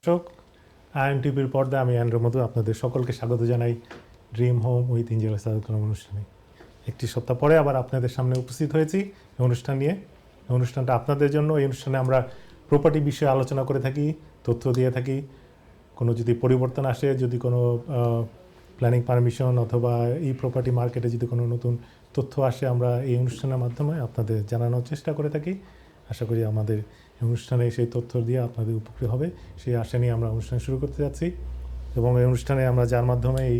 দর্শক, আইএনটিভির পর্দায় আমি অ্যান্ড্রু মধু আপনাদের সকলকে স্বাগত জানাই dream home with engineer Sadek Kalam অনুষ্ঠানে। একটি সপ্তাহ পরে আবার আপনাদের সামনে উপস্থিত হয়েছি এই অনুষ্ঠান নিয়ে। এই অনুষ্ঠানটা আপনাদের জন্য। এই অনুষ্ঠানে আমরা প্রপার্টি বিষয়ে আলোচনা করে থাকি, তথ্য দিয়ে থাকি। কোনো যদি পরিবর্তন আসে, যদি কোনো প্ল্যানিং পারমিশন অথবা এই প্রপার্টি মার্কেটে যদি কোনো নতুন তথ্য আসে, আমরা এই অনুষ্ঠানের মাধ্যমে আপনাদের জানানোর চেষ্টা করে থাকি। আশা করি আমাদের অনুষ্ঠানে সেই তথ্য দিয়ে আপনাদের উপকৃত হবে, সেই আশা নিয়ে আমরা অনুষ্ঠান শুরু করতে যাচ্ছি। এবং এই অনুষ্ঠানে আমরা যার মাধ্যমে এই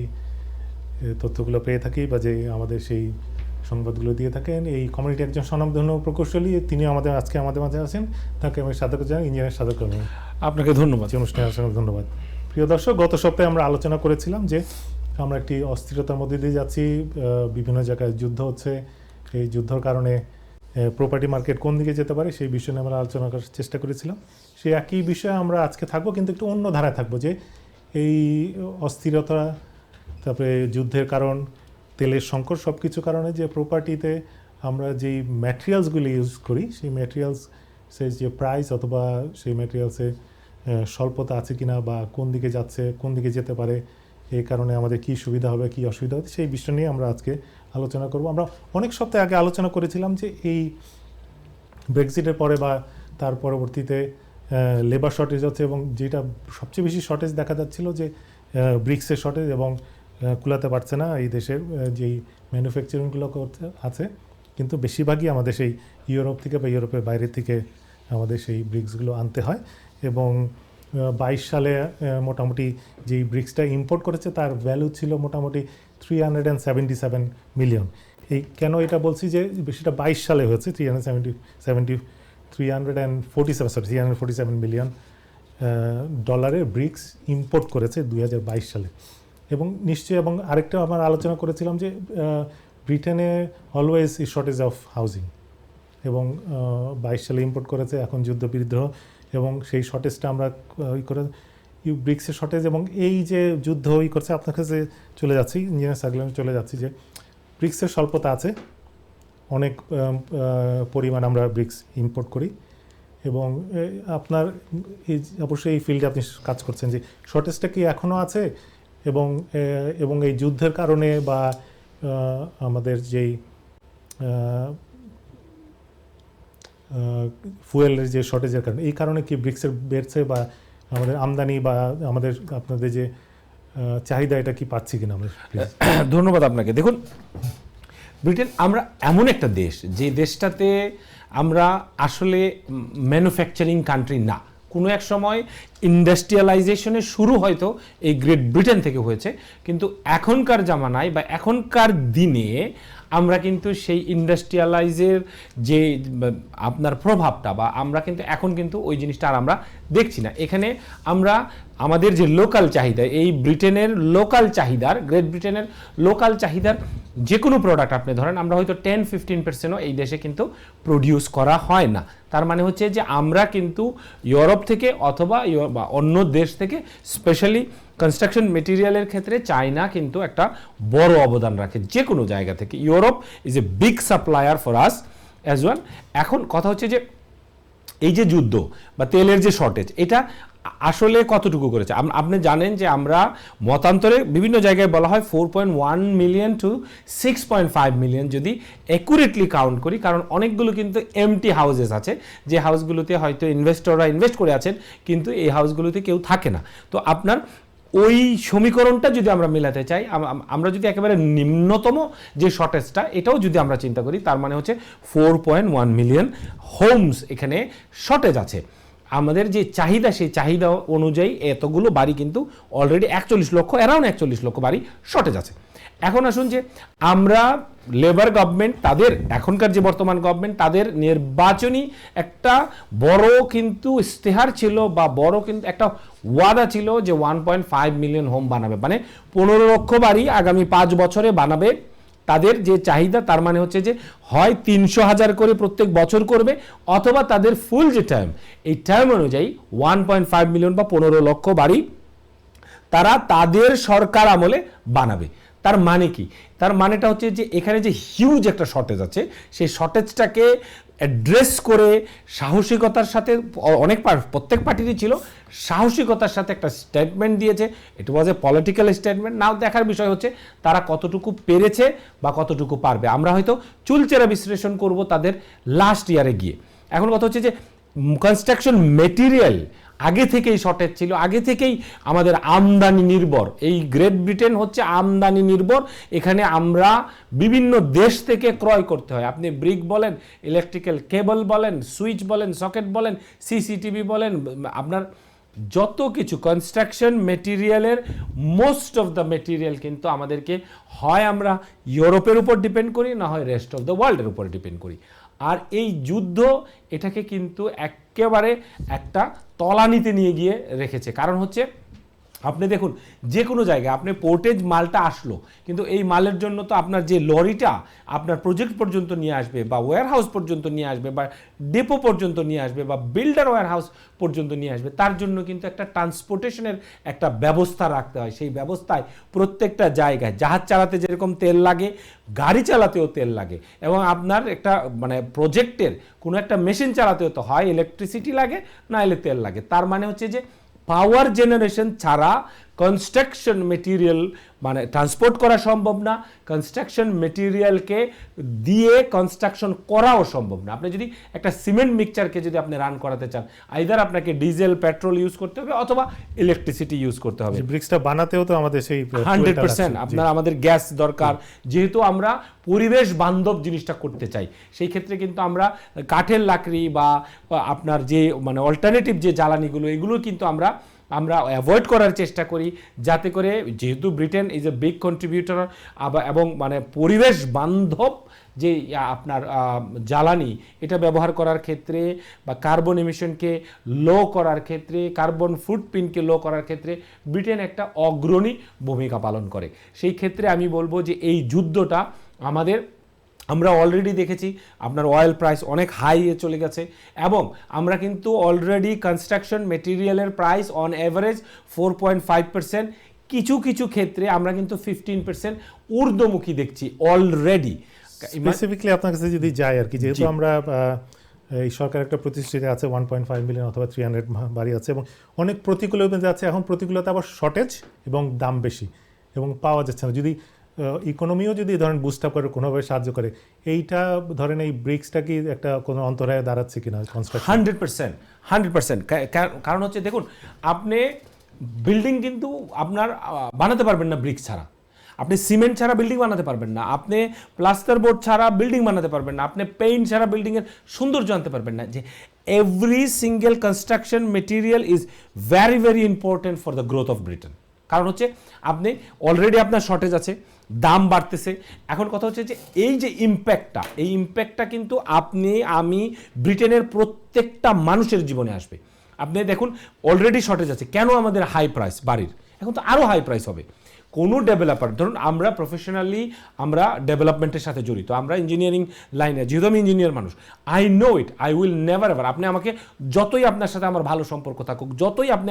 তথ্যগুলো পেয়ে থাকি বা যে আমাদের সেই সংবাদগুলো দিয়ে থাকেন, এই কমিউনিটি একজন স্বনামধন্য প্রকৌশলী, তিনি আজকে আমাদের মাঝে আছেন। তাকে আমি সাধক জানাই, ইঞ্জিনিয়ার সাধক কালাম। আপনাকে ধন্যবাদ। অনুষ্ঠানে আসার ধন্যবাদ। প্রিয় দর্শক, গত সপ্তাহে আমরা আলোচনা করেছিলাম যে আমরা একটি অস্থিরতার মধ্যে দিয়ে যাচ্ছি, বিভিন্ন জায়গায় যুদ্ধ হচ্ছে। এই যুদ্ধর কারণে প্রপার্টি মার্কেট কোন দিকে যেতে পারে সেই বিষয়ে আমরা আলোচনা করার চেষ্টা করেছিলাম। সেই একই বিষয়ে আমরা আজকে থাকবো, কিন্তু একটু অন্য ধারায় থাকবো। যে এই অস্থিরতা, তারপরে যুদ্ধের কারণ, তেলের সংকট, সব কিছু কারণে যে প্রপার্টিতে আমরা যেই ম্যাটেরিয়ালসগুলি ইউজ করি, সেই ম্যাটেরিয়ালসের যে প্রাইস অথবা সেই ম্যাটেরিয়ালসে স্বল্পতা আছে কিনা বা কোন দিকে যাচ্ছে, কোন দিকে যেতে পারে, এই কারণে আমাদের কী সুবিধা হবে, কী অসুবিধা হবে, সেই বিষয় নিয়ে আমরা আজকে আলোচনা করব। আমরা অনেক সপ্তাহ আগে আলোচনা করেছিলাম যে এই ব্রেক্সিটের পরে বা তার পরবর্তীতে লেবার শর্টেজ হচ্ছে, এবং যেটা সবচেয়ে বেশি শর্টেজ দেখা যাচ্ছিল যে ব্রিক্সের শর্টেজ, এবং কুলাতে পারছে না এই দেশের যেই ম্যানুফ্যাকচারিংগুলো করতে আছে। কিন্তু বেশিরভাগই আমাদের সেই ইউরোপ থেকে বা ইউরোপের বাইরে থেকে আমাদের সেই ব্রিক্সগুলো আনতে হয়। এবং 22 সালে মোটামুটি যেই ব্রিক্সটা ইম্পোর্ট করেছে তার ভ্যালু ছিল মোটামুটি 377 মিলিয়ন। এই কেন এটা বলছি যে সেটা 22 সালে হয়েছে, 347 মিলিয়ন ডলারের ব্রিক্স ইম্পোর্ট করেছে 2022 সালে। এবং নিশ্চয়ই, এবং আরেকটা আমরা আলোচনা করেছিলাম যে ব্রিটেনে always E shortage of housing, এবং 22 সালে ইম্পোর্ট করেছে, এখন যুদ্ধ বিদ্রোহ, এবং সেই শর্টেজটা আমরা করে ব্রিক্সের শর্টেজ, এবং এই যে যুদ্ধ করছে। আপনার কাছে চলে যাচ্ছি, ইঞ্জিনিয়ার সার্কেলে চলে যাচ্ছি যে ব্রিক্সের স্বল্পতা আছে, অনেক পরিমাণ আমরা ব্রিক্স ইম্পোর্ট করি। এবং আপনার অবশ্যই এই ফিল্ডে আপনি কাজ করছেন, যে শর্টেজটা কি এখনও আছে, এবং এই যুদ্ধের কারণে বা আমাদের যেই ফুয়েলের যে শর্টেজের কারণে, এই কারণে কি ব্রিক্সের বেড়েছে, বা আমাদের আমদানি বা আমাদের আপনাদের যে চাহিদা, এটা কি পাচ্ছি কিনা আমরা? ধন্যবাদ আপনাকে। দেখুন, ব্রিটেন আমরা এমন একটা দেশ, যে দেশটাতে আমরা আসলে ম্যানুফ্যাকচারিং কান্ট্রি না। কোনো এক সময় ইন্ডাস্ট্রিয়ালাইজেশনের শুরু হয়তো এই গ্রেট ব্রিটেন থেকে হয়েছে, কিন্তু এখনকার জামানায় বা এখনকার দিনে আমরা কিন্তু সেই ইন্ডাস্ট্রিয়ালাইজের যে আপনার প্রভাবটা, বা আমরা কিন্তু এখন কিন্তু ওই জিনিসটা আর আমরা দেখছি না। এখানে আমরা আমাদের যে লোকাল চাহিদা, এই ব্রিটেনের লোকাল চাহিদার, গ্রেট ব্রিটেনের লোকাল চাহিদার যে কোনো প্রোডাক্ট আপনি ধরেন, আমরা হয়তো 10-15%ও এই দেশে কিন্তু প্রডিউস করা হয় না। তার মানে হচ্ছে যে আমরা কিন্তু ইউরোপ থেকে অথবা অন্য দেশ থেকে, স্পেশালি কনস্ট্রাকশন মেটেরিয়ালের ক্ষেত্রে চায়না কিন্তু একটা বড় অবদান রাখে যে কোনো জায়গা থেকে। Europe is a big supplier for us as well. এখন কথা হচ্ছে যে এই যে যুদ্ধ বা তেলের যে শর্টেজ, এটা আসলে কতটুকু করেছে আপনি জানেন যে আমরা মতান্তরে বিভিন্ন জায়গায় বলা হয় 4.1 মিলিয়ন টু 6.5 মিলিয়ন যদি অ্যাকুরেটলি কাউন্ট করি, কারণ অনেকগুলো কিন্তু এমটি হাউসেস আছে, যে হাউসগুলোতে হয়তো ইনভেস্টররা ইনভেস্ট করে আছেন, কিন্তু এই হাউসগুলোতে কেউ থাকে না। তো আপনার ওই সমীকরণটা যদি আমরা মেলাতে চাই, আমরা যদি একেবারে নিম্নতম যে শর্টেজটা, এটাও যদি আমরা চিন্তা করি, তার মানে হচ্ছে 4.1 মিলিয়ন হোমস এখানে শর্টেজ আছে। আমাদের যে চাহিদা, সেই চাহিদা অনুযায়ী এতগুলো বাড়ি কিন্তু অলরেডি 41 লক্ষ, অ্যারাউন্ড 41 লক্ষ বাড়ি শর্টেজ আছে। এখন আসুন যে আমরা লেবার গভর্নমেন্ট, তাদের এখনকার যে বর্তমান গভর্নমেন্ট, তাদের নির্বাচনী একটা বড় কিন্তু ইস্তেহার ছিল, বা বড় কিন্তু একটা ওয়াদা ছিল যে 1.5 মিলিয়ন হোম বানাবে, মানে 15 লক্ষ বাড়ি আগামী 5 বছরে বানাবে। তাদের যে চাহিদা, তার মানে হচ্ছে যে হয় 300,000 করে প্রত্যেক বছর করবে, অথবা তাদের ফুল যে টার্ম, এই টার্ম অনুযায়ী 1.5 মিলিয়ন বা 15 লক্ষ বাড়ি তারা তাদের সরকার আমলে বানাবে। তার মানে কি? তার মানেটা হচ্ছে যে এখানে যে হিউজ একটা শর্টেজ আছে, সেই শর্টেজটাকে অ্যাড্রেস করে সাহসিকতার সাথে প্রত্যেক পার্টিরই ছিল, সাহসিকতার সাথে একটা স্টেটমেন্ট দিয়েছে। ইট ওয়াজ এ পলিটিক্যাল স্টেটমেন্ট। নাও দেখার বিষয় হচ্ছে তারা কতটুকু পেরেছে বা কতটুকু পারবে। আমরা হয়তো চুলচেরা বিশ্লেষণ করব তাদের লাস্ট ইয়ারে গিয়ে। এখন কথা হচ্ছে যে কনস্ট্রাকশন মেটেরিয়াল আগে থেকেই শর্টেজ ছিল, আগে থেকেই আমাদের আমদানি নির্ভর। এই গ্রেট ব্রিটেন হচ্ছে আমদানি নির্ভর। এখানে আমরা বিভিন্ন দেশ থেকে ক্রয় করতে হয়। আপনি ব্রিক বলেন, ইলেকট্রিক্যাল কেবল বলেন, সুইচ বলেন, সকেট বলেন, সিসিটিভি বলেন, আপনার যত কিছু কনস্ট্রাকশন মেটেরিয়ালের মোস্ট অফ দ্য মেটেরিয়াল কিন্তু আমাদেরকে হয় আমরা ইউরোপের উপর ডিপেন্ড করি, না হয় রেস্ট অফ দ্য ওয়ার্ল্ডের উপর ডিপেন্ড করি। আর এই যুদ্ধ এটাকে কিন্তু একেবারে একটা তলানিতে নিয়ে গিয়ে রেখেছে। কারণ হচ্ছে আপনি দেখুন, যে কোনো জায়গায় আপনি পোর্টেজ মালটা আসলো, কিন্তু এই মালের জন্য তো আপনার যে লরিটা আপনার প্রজেক্ট পর্যন্ত নিয়ে আসবে, বা ওয়্যারহাউস পর্যন্ত নিয়ে আসবে, বা ডেপো পর্যন্ত নিয়ে আসবে, বা বিল্ডার ওয়্যারহাউস পর্যন্ত নিয়ে আসবে, তার জন্য কিন্তু একটা ট্রান্সপোর্টেশনের একটা ব্যবস্থা রাখতে হয়। সেই ব্যবস্থায় প্রত্যেকটা জায়গায় জাহাজ চালাতে যেরকম তেল লাগে, গাড়ি চালাতেও তেল লাগে, এবং আপনার একটা মানে প্রজেক্টের কোনো একটা মেশিন চালাতেও তো হয় ইলেকট্রিসিটি লাগে, না এলে তেল লাগে। তার মানে হচ্ছে যে পাওয়ার জেনারেশন ছাড়া কনস্ট্রাকশন মেটেরিয়াল মানে ট্রান্সপোর্ট করা সম্ভব না, কনস্ট্রাকশন মেটেরিয়ালকে দিয়ে কনস্ট্রাকশন করাও সম্ভব না। আপনি যদি একটা সিমেন্ট মিক্সচারকে যদি আপনি রান করাতে চান, আইদার আপনাকে ডিজেল পেট্রোল ইউজ করতে হবে অথবা ইলেকট্রিসিটি ইউজ করতে হবে। ব্রিক্সটা বানাতেও তো আমাদের সেই 100% আপনার আমাদের গ্যাস দরকার। যেহেতু আমরা পরিবেশ বান্ধব জিনিসটা করতে চাই, সেই ক্ষেত্রে কিন্তু আমরা কাঠের লাকড়ি বা আপনার যে মানে অল্টারনেটিভ যে জ্বালানিগুলো, এগুলো কিন্তু আমরা অ্যাভয়েড করার চেষ্টা করি, যাতে করে যেহেতু Britain is a big contributor এবং মানে পরিবেশ বান্ধব যে আপনার জ্বালানি এটা ব্যবহার করার ক্ষেত্রে বা কার্বন এমিশনকে লো করার ক্ষেত্রে, কার্বন ফুটপ্রিন্টকে লো করার ক্ষেত্রে ব্রিটেন একটা অগ্রণী ভূমিকা পালন করে। সেই ক্ষেত্রে আমি বলবো যে এই যুদ্ধটা আমরা অলরেডি দেখেছি আপনার অয়েল প্রাইস অনেক হাইয়ে চলে গেছে, এবং আমরা কিন্তু অলরেডি কনস্ট্রাকশন মেটেরিয়ালের প্রাইস অন অ্যাভারেজ 4.5%, কিছু কিছু ক্ষেত্রে আমরা কিন্তু 15% ঊর্ধ্বমুখী দেখছি অলরেডি। স্পেসিফিকলি আপনার কাছে যদি যাই আর কি, যেহেতু আমরা এই সরকার একটা প্রতিষ্ঠিত আছে 1.5 মিলিয়ন অথবা 300 বাড়ি আছে, এবং অনেক প্রতিকূলতা যাচ্ছে। এখন প্রতিকূলতা আবার শর্টেজ এবং দাম বেশি এবং পাওয়া যাচ্ছে না। যদি ইকোনমিও যদি ধরেন বুস্ট আপ করে, কোনোভাবে সাহায্য করে, এইটা ধরেন এই ব্রিক্সটা কি একটা কোনো অন্তরায় দাঁড়াচ্ছে কিনা কনস্ট্রাকশন? 100%। কারণ হচ্ছে দেখুন, আপনি বিল্ডিং কিন্তু আপনার বানাতে পারবেন না ব্রিক্স ছাড়া, আপনি সিমেন্ট ছাড়া বিল্ডিং বানাতে পারবেন না, আপনি প্লাস্টার বোর্ড ছাড়া বিল্ডিং বানাতে পারবেন না, আপনি পেইন্ট ছাড়া বিল্ডিংয়ের সৌন্দর্য আনতে পারবেন না। যে every single construction material is very very important for the growth of Britain. কারণ হচ্ছে আপনি অলরেডি আপনার শর্টেজ আছে, দাম বাড়তেছে। এখন কথা হচ্ছে যে এই যে ইম্প্যাক্টটা কিন্তু আপনি আমি ব্রিটেনের প্রত্যেকটা মানুষের জীবনে আসবে। আপনি দেখুন অলরেডি শর্টেজ আছে, কেন আমাদের হাই প্রাইস বাড়ির, এখন তো আরও হাই প্রাইস হবে। কোনো ডেভেলপার ধরুন, আমরা প্রফেশনালি আমরা ডেভেলপমেন্টের সাথে জড়িত, আমরা ইঞ্জিনিয়ারিং লাইনে, যেহেতু আমি ইঞ্জিনিয়ার মানুষ, I know it, I will never ever, আপনি আমাকে যতই আপনার সাথে আমার ভালো সম্পর্ক থাকুক, যতই আপনি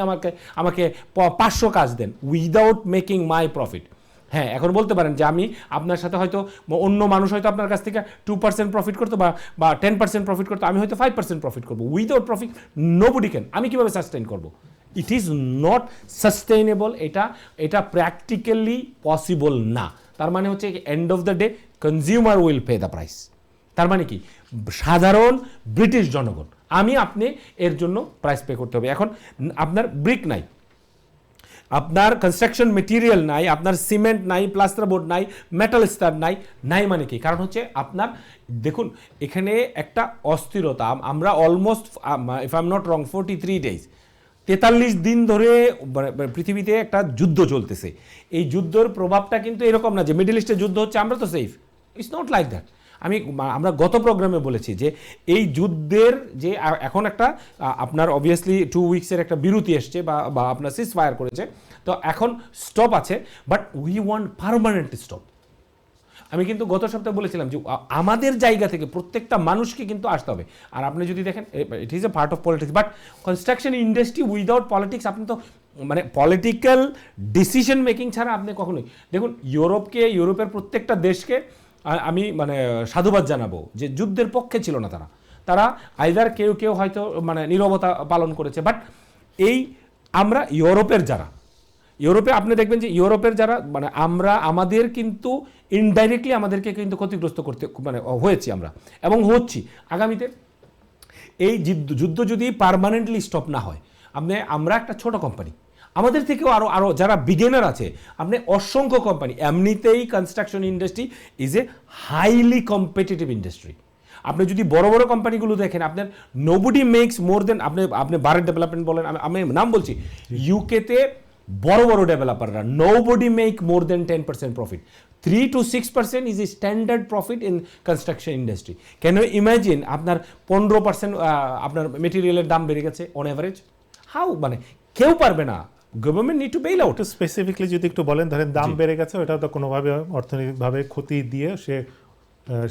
আমাকে 500 কাজ দেন, উইদাউট মেকিং মাই প্রফিট। হ্যাঁ, এখন বলতে পারেন যে আমি আপনার সাথে হয়তো অন্য মানুষ হয়তো আপনার কাছ থেকে 2% প্রফিট করতো বা 10% প্রফিট করতো, আমি হয়তো 5% প্রফিট করবো। Without profit nobody can. আমি কীভাবে সাস্টেইন করবো? It is not sustainable. এটা প্র্যাকটিক্যালি পসিবল না। তার মানে হচ্ছে end of the day consumer will pay the price. তার মানে কি, সাধারণ ব্রিটিশ জনগণ, আপনি এর জন্য প্রাইস পে করতে হবে। এখন আপনার ব্রিক নাই, আপনার কনস্ট্রাকশন মেটেরিয়াল নাই, আপনার সিমেন্ট নাই, প্লাস্টার বোর্ড নাই, মেটাল স্টার নাই মানে কি? কারণ হচ্ছে আপনার দেখুন এখানে একটা অস্থিরতা। আমরা almost, if I am not wrong, 43 days, 43 দিন ধরে পৃথিবীতে একটা যুদ্ধ চলতেছে। এই যুদ্ধের প্রভাবটা কিন্তু এরকম না যে মিডল ইস্টে যুদ্ধ হচ্ছে আমরা তো safe, it's not like that. আমরা গত প্রোগ্রামে বলেছি যে এই যুদ্ধের যে এখন একটা আপনার অবভিয়াসলি 2 উইকসের একটা বিরতি এসছে বা আপনার সিজ ফায়ার করেছে, তো এখন স্টপ আছে, but we want permanent stop. আমি কিন্তু গত সপ্তাহে বলেছিলাম যে আমাদের জায়গা থেকে প্রত্যেকটা মানুষকে কিন্তু আসতে হবে। আর আপনি যদি দেখেন, it is a part of politics, but construction industry without politics আপনি তো মানে পলিটিক্যাল ডিসিশন মেকিং ছাড়া আপনি কখনোই দেখুন ইউরোপের প্রত্যেকটা দেশকে আমি মানে সাধুবাদ জানাবো যে যুদ্ধের পক্ষে ছিল না তারা আইদার কেউ হয়তো মানে নীরবতা পালন করেছে, বাট এই আমরা ইউরোপে আপনি দেখবেন যে ইউরোপের যারা মানে আমাদের কিন্তু ইনডাইরেক্টলি আমাদেরকে কিন্তু ক্ষতিগ্রস্ত করতে মানে হয়েছি আমরা এবং হচ্ছি আগামীতে। এই যুদ্ধ যদি পার্মানেন্টলি স্টপ না হয়, আমরা একটা ছোট কোম্পানি, আমাদের থেকেও আরও যারা বিগিনার আছে, আপনি অসংখ্য কোম্পানি, এমনিতেই construction industry is a highly competitive industry. আপনি যদি বড় বড় কোম্পানিগুলো দেখেন, আপনার নোবডি মেক্স মোর দেন আপনি বারের ডেভেলপমেন্ট বলেন, আমি নাম বলছি, ইউকেতে বড় বড় ডেভেলপাররা nobody make more than 10% profit. 3 to 6% is a standard profit in construction industry. Can you imagine আপনার 15% আপনার মেটেরিয়ালের দাম বেড়ে গেছে অন অ্যাভারেজ? হাউ, মানে কেউ পারবে না, government need to bail out. Specifically যদি একটু বলেন, ধরেন দাম বেড়ে গেছে, ওটা তো কোনোভাবে অর্থনৈতিকভাবে ক্ষতি দিয়ে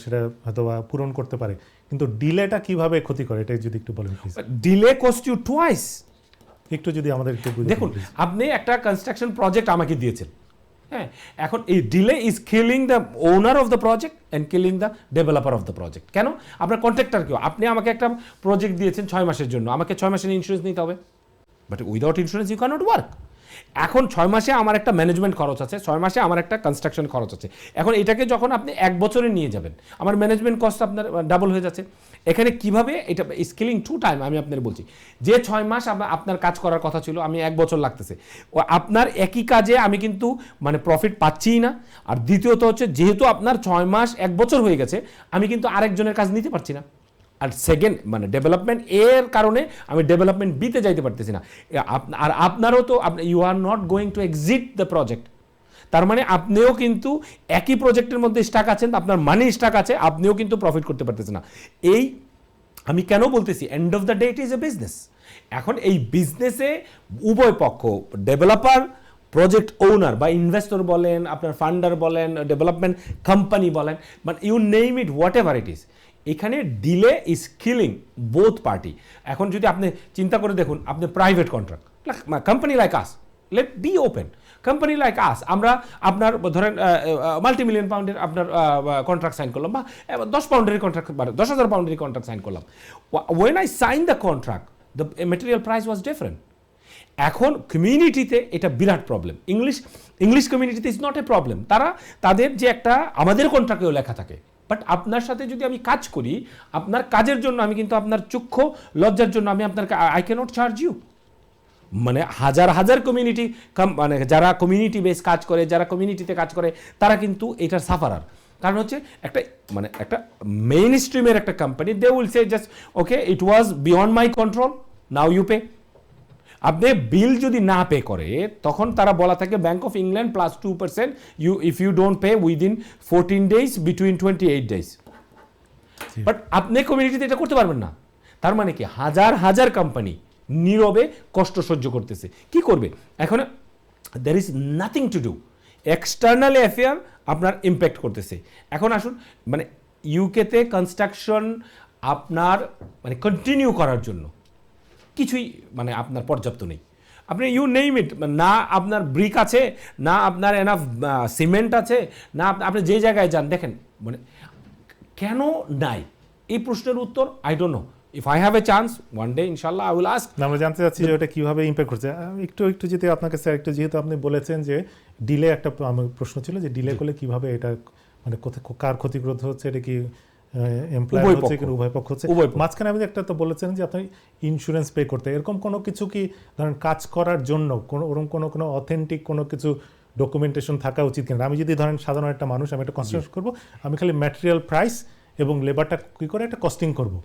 সেটা হয়তো পূরণ করতে পারে, কিন্তু ডিলেটা কিভাবে ক্ষতি করে, এটা যদি একটু বলেন please. Delay cost you twice. একটু যদি আমাদের একটু দেখুন, আপনি একটা কনস্ট্রাকশন প্রজেক্ট আমাকে দিয়েছেন, হ্যাঁ, এখন এই delay is killing the owner of the project and killing the developer of the project. কেন? আপনার কন্ট্রাক্টর কেউ, আপনি আমাকে একটা প্রজেক্ট দিয়েছেন 6 মাসের জন্য, আমাকে 6 মাসের ইন্স্যুরেন্স নিতে হবে, but without insurance you can't work. এখন 6 মাসে আমার একটা ম্যানেজমেন্ট খরচ আছে, 6 মাসে আমার একটা কনস্ট্রাকশন খরচ আছে। এখন এটাকে যখন আপনি 1 বছরে নিয়ে যাবেন, আমার ম্যানেজমেন্ট কস্ট আপনার ডাবল হয়ে যাচ্ছে। এখানে কিভাবে এটা স্কেলিং টু টাইম, আমি আপনার বলছি যে 6 মাস আপনার কাজ করার কথা ছিল, আমি 1 বছর লাগতেছে, ও আপনার একই কাজে আমি কিন্তু মানে প্রফিট পাচ্ছিই না। আর দ্বিতীয়ত হচ্ছে, যেহেতু আপনার 6 মাস 1 বছর হয়ে গেছে, আমি কিন্তু আরেকজনের কাজ নিতে পারছি না। আর সেকেন্ড মানে ডেভেলপমেন্ট এর কারণে আমি ডেভেলপমেন্ট বিতে যাইতে পারতেছি না। আর আপনারও তো you are not going to exit the project. তার মানে আপনিও কিন্তু একই প্রজেক্টের মধ্যে স্টাক আছেন, আপনার মানি স্টাক আছে, আপনিও কিন্তু প্রফিট করতে পারতেছেন না। এই আমি কেন বলতেছি, end of the day it is a business. এখন এই বিজনেসে উভয় পক্ষ, ডেভেলপার, প্রজেক্ট ওনার বা ইনভেস্টর বলেন, আপনার ফান্ডার বলেন, ডেভেলপমেন্ট কোম্পানি বলেন, but you name it whatever it is, এখানে delay is killing both party. এখন যদি আপনি চিন্তা করে দেখুন, আপনি private contract, company like us, let be open, company like us, আমরা আপনার ধরেন মাল্টি-মিলিয়ন পাউন্ডের আপনার কন্ট্রাক্ট সাইন করলাম, বা 10 পাউন্ডের কন্ট্রাক্ট, 10,000 পাউন্ডের কন্ট্রাক্ট সাইন করলাম। When I sign the contract, the material price was different. এখন কমিউনিটিতে এটা বিরাট প্রবলেম। ইংলিশ কমিউনিটিতে ইজ নট এ প্রবলেম, তাদের যে একটা আমাদের কন্ট্রাক্টেও লেখা থাকে, বাট আপনার সাথে যদি আমি কাজ করি, আপনার কাজের জন্য আমি কিন্তু আপনার চক্ষু লজ্জার জন্য আমি আপনার আই ক্যানট চার্জ ইউ। মানে হাজার কমিউনিটি মানে যারা কমিউনিটি বেস কাজ করে, যারা কমিউনিটিতে কাজ করে, তারা কিন্তু এটার সাফারার। কারণ হচ্ছে একটা মেইন স্ট্রিমের একটা company, they will say just okay it was beyond my control, now you pay. আপনি বিল যদি না পে করে, তখন তারা বলা থাকে bank of England plus 2% if you don't pay within 14 days between 28 days। But আপনি কমিউনিটিতে এটা করতে পারবেন না। তার মানে কি, হাজার কোম্পানি নীরবে কষ্ট সহ্য করতেছে। কি করবে এখন? There is nothing to do, external affair আপনার ইম্প্যাক্ট করতেছে। এখন আসুন, মানে ইউকেতে কনস্ট্রাকশন আপনার মানে কন্টিনিউ করার জন্য কিছুই মানে আপনার পর্যাপ্ত নেই। আপনি ইউ নেইম ইট, না আপনার ব্রিক আছে, না আপনার এনাফ সিমেন্ট আছে, না আপনি যে জায়গায় যান দেখেন, মানে কেন নাই, এই প্রশ্নের উত্তর I don't no. If I have A chance one day ইনশাল্লাহ আই উইল আস্ক। আমরা জানতে চাচ্ছি যে ওটা কিভাবে ইম্প্যাক্ট করছে। একটু যদি আপনাকে স্যার একটু, যেহেতু আপনি বলেছেন যে ডিলে, একটা আমার প্রশ্ন ছিল যে ডিলে করলে কিভাবে এটা মানে কার ক্ষতিগ্রস্ত হচ্ছে, এটা কি এমপ্লয়ার হচ্ছে কি উভয় পক্ষ হচ্ছে? মাঝখানে আপনি একটা তো বলেছেন যে আপনি ইন্স্যুরেন্স পে করতে, এরকম কোনো কিছু কি ধরেন কাজ করার জন্য ওরকম কোনো অথেন্টিক কোনো কিছু ডকুমেন্টেশন থাকা উচিত কিনা? আমি যদি ধরেন সাধারণ একটা মানুষ, আমি একটা কনস্ট্রাকশন করবো, আমি খালি ম্যাটেরিয়াল প্রাইস এবং লেবারটা কী করে একটা কস্টিং করবো,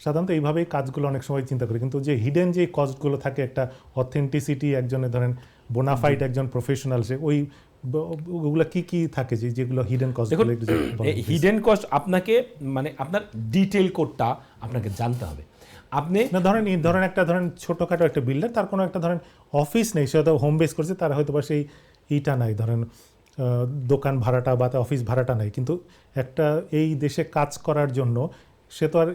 সাধারণত এইভাবেই কাজগুলো অনেক সময় চিন্তা করি। কিন্তু যে হিডেন যে কস্টগুলো থাকে, একটা অথেন্টিসিটি, একজনের ধরেন বোনাফাইড একজন প্রফেশনাল, সে ওগুলো কি থাকে যেগুলো হিডেন কস্ট? হিডেন কস্ট আপনাকে মানে আপনার ডিটেল কোডটা আপনাকে জানতে হবে। আপনি ধরেন একটা ছোটোখাটো একটা বিল্ডার, তার কোনো একটা ধরেন অফিস নেই, সে হয়তো হোম বেস করছে, তার হয়তো বা সেই ইটা নাই, ধরেন দোকান ভাড়াটা বা অফিস ভাড়াটা নাই, কিন্তু একটা এই দেশে কাজ করার জন্য সে তো আর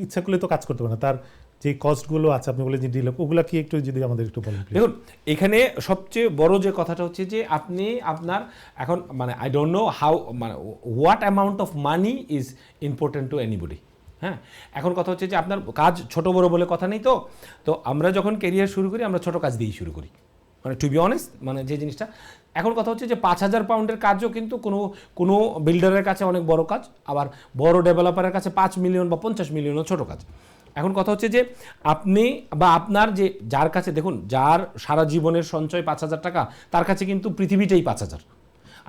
ইচ্ছা করলে তো কাজ করতে পারে না, তার যে কস্টগুলো আছে আপনি বলে যে ডিল ওগুলা কি একটু যদি আমাদের একটু বলেন please? দেখুন এখানে সবচেয়ে বড় যে কথাটা হচ্ছে যে আপনি আপনার এখন মানে আই ডোন্ট নো হাউ মানে what amount of money is important to anybody. হ্যাঁ, এখন কথা হচ্ছে যে আপনার কাজ ছোট বড় বলে কথা নেই। তো আমরা যখন ক্যারিয়ার শুরু করি আমরা ছোট কাজ দিয়েই শুরু করি, মানে টু বি অনেস্ট, মানে যে জিনিসটা এখন কথা হচ্ছে যে 5,000 পাউন্ডের কাজও কিন্তু কোনো বিল্ডারের কাছে অনেক বড় কাজ, আবার বড় ডেভেলপারের কাছে 5 মিলিয়ন বা 50 মিলিয়নও ছোট কাজ। এখন কথা হচ্ছে যে আপনি বা আপনার যে যার কাছে দেখুন যার সারা জীবনের সঞ্চয় 5,000 টাকা, তার কাছে কিন্তু পৃথিবীটাই 5,000,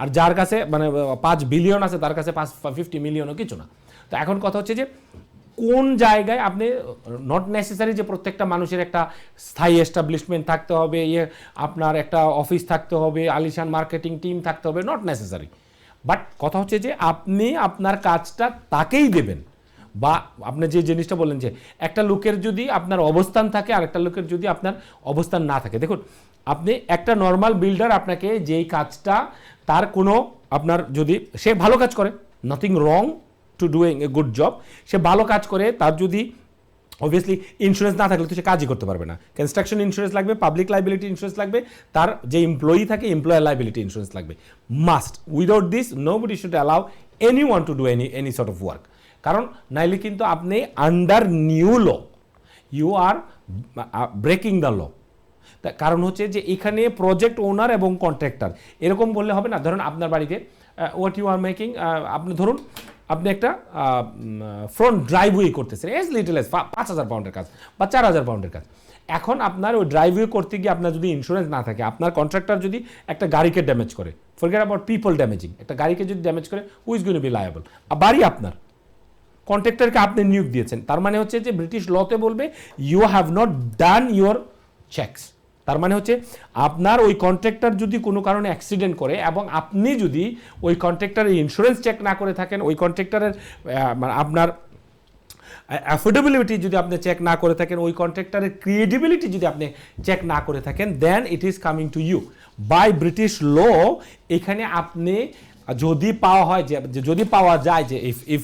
আর যার কাছে মানে 5 বিলিয়ন আছে তার কাছে 50 মিলিয়নও কিছু না। তো এখন কথা হচ্ছে যে কোন জায়গায় আপনি নট নেসেসারি যে প্রত্যেকটা মানুষের একটা স্থায়ী এস্টাবলিশমেন্ট থাকতে হবে, আপনার একটা অফিস থাকতে হবে, আলিশান মার্কেটিং টিম থাকতে হবে, নট নেসেসারি। বাট কথা হচ্ছে যে আপনি আপনার কাজটা তাকেই দেবেন, বা আপনি যে জিনিসটা বললেন যে একটা লোকের যদি আপনার অবস্থান থাকে আর একটা লোকের যদি আপনার অবস্থান না থাকে, দেখুন আপনি একটা নর্মাল বিল্ডার আপনাকে যেই কাজটা তার কোনো আপনার যদি সে ভালো কাজ করে, nothing wrong to doing a good job, সে ভালো কাজ করে, তার যদি অবভিয়াসলি ইন্স্যুরেন্স না থাকলে তো সে কাজই করতে পারবে না। কনস্ট্রাকশন ইন্স্যুরেন্স লাগবে, পাবলিক লাইবিলিটি ইন্স্যুরেন্স লাগবে, তার যে এমপ্লয়ি থাকে এমপ্লয়ার লাইবিলিটি ইন্স্যুরেন্স লাগবে, must. Without this nobody should allow any one to do any sort of work. কারণ নাইলে কিন্তু আপনি under new law you are breaking the law. কারণ হচ্ছে যে এখানে প্রজেক্ট ওনার এবং কন্ট্রাক্টর এরকম বললে হবে না। ধরুন আপনার বাড়িতে হোয়াট ইউ আর মেকিং, আপনি ধরুন আপনি একটা ফ্রন্ট ড্রাইভওয়ে করতেছেন, এজ লিটল এজ 5,000 পাউন্ডের কাজ বা 4,000 পাউন্ডের কাজ। এখন আপনার ওই ড্রাইভওয়ে করতে গিয়ে আপনার যদি ইন্স্যুরেন্স না থাকে, আপনার কন্ট্রাক্টর যদি একটা গাড়িকে ড্যামেজ করে, ফরগেট অ্যাবাউট পিপল ড্যামেজিং, একটা গাড়িকে যদি ড্যামেজ করে, who is going to be liable? বাড়ি আপনার, কন্ট্রাক্টরকে আপনি নিয়োগ দিয়েছেন, তার মানে হচ্ছে যে ব্রিটিশ লতে বলবে you have not done your checks. তার মানে হচ্ছে আপনার ওই কন্ট্রাক্টর যদি কোনো কারণে অ্যাক্সিডেন্ট করে এবং আপনি যদি ওই কন্ট্রাক্টরের ইন্স্যুরেন্স চেক না করে থাকেন, ওই কন্ট্রাক্টরের মানে আপনার অ্যাফোর্ডেবিলিটি যদি আপনি চেক না করে থাকেন, ওই কন্ট্রাক্টরের ক্রিয়েডিবিলিটি যদি আপনি চেক না করে থাকেন, then it is coming to you by British law. এখানে আপনি যদি পাওয়া হয় যে যদি পাওয়া যায় যে if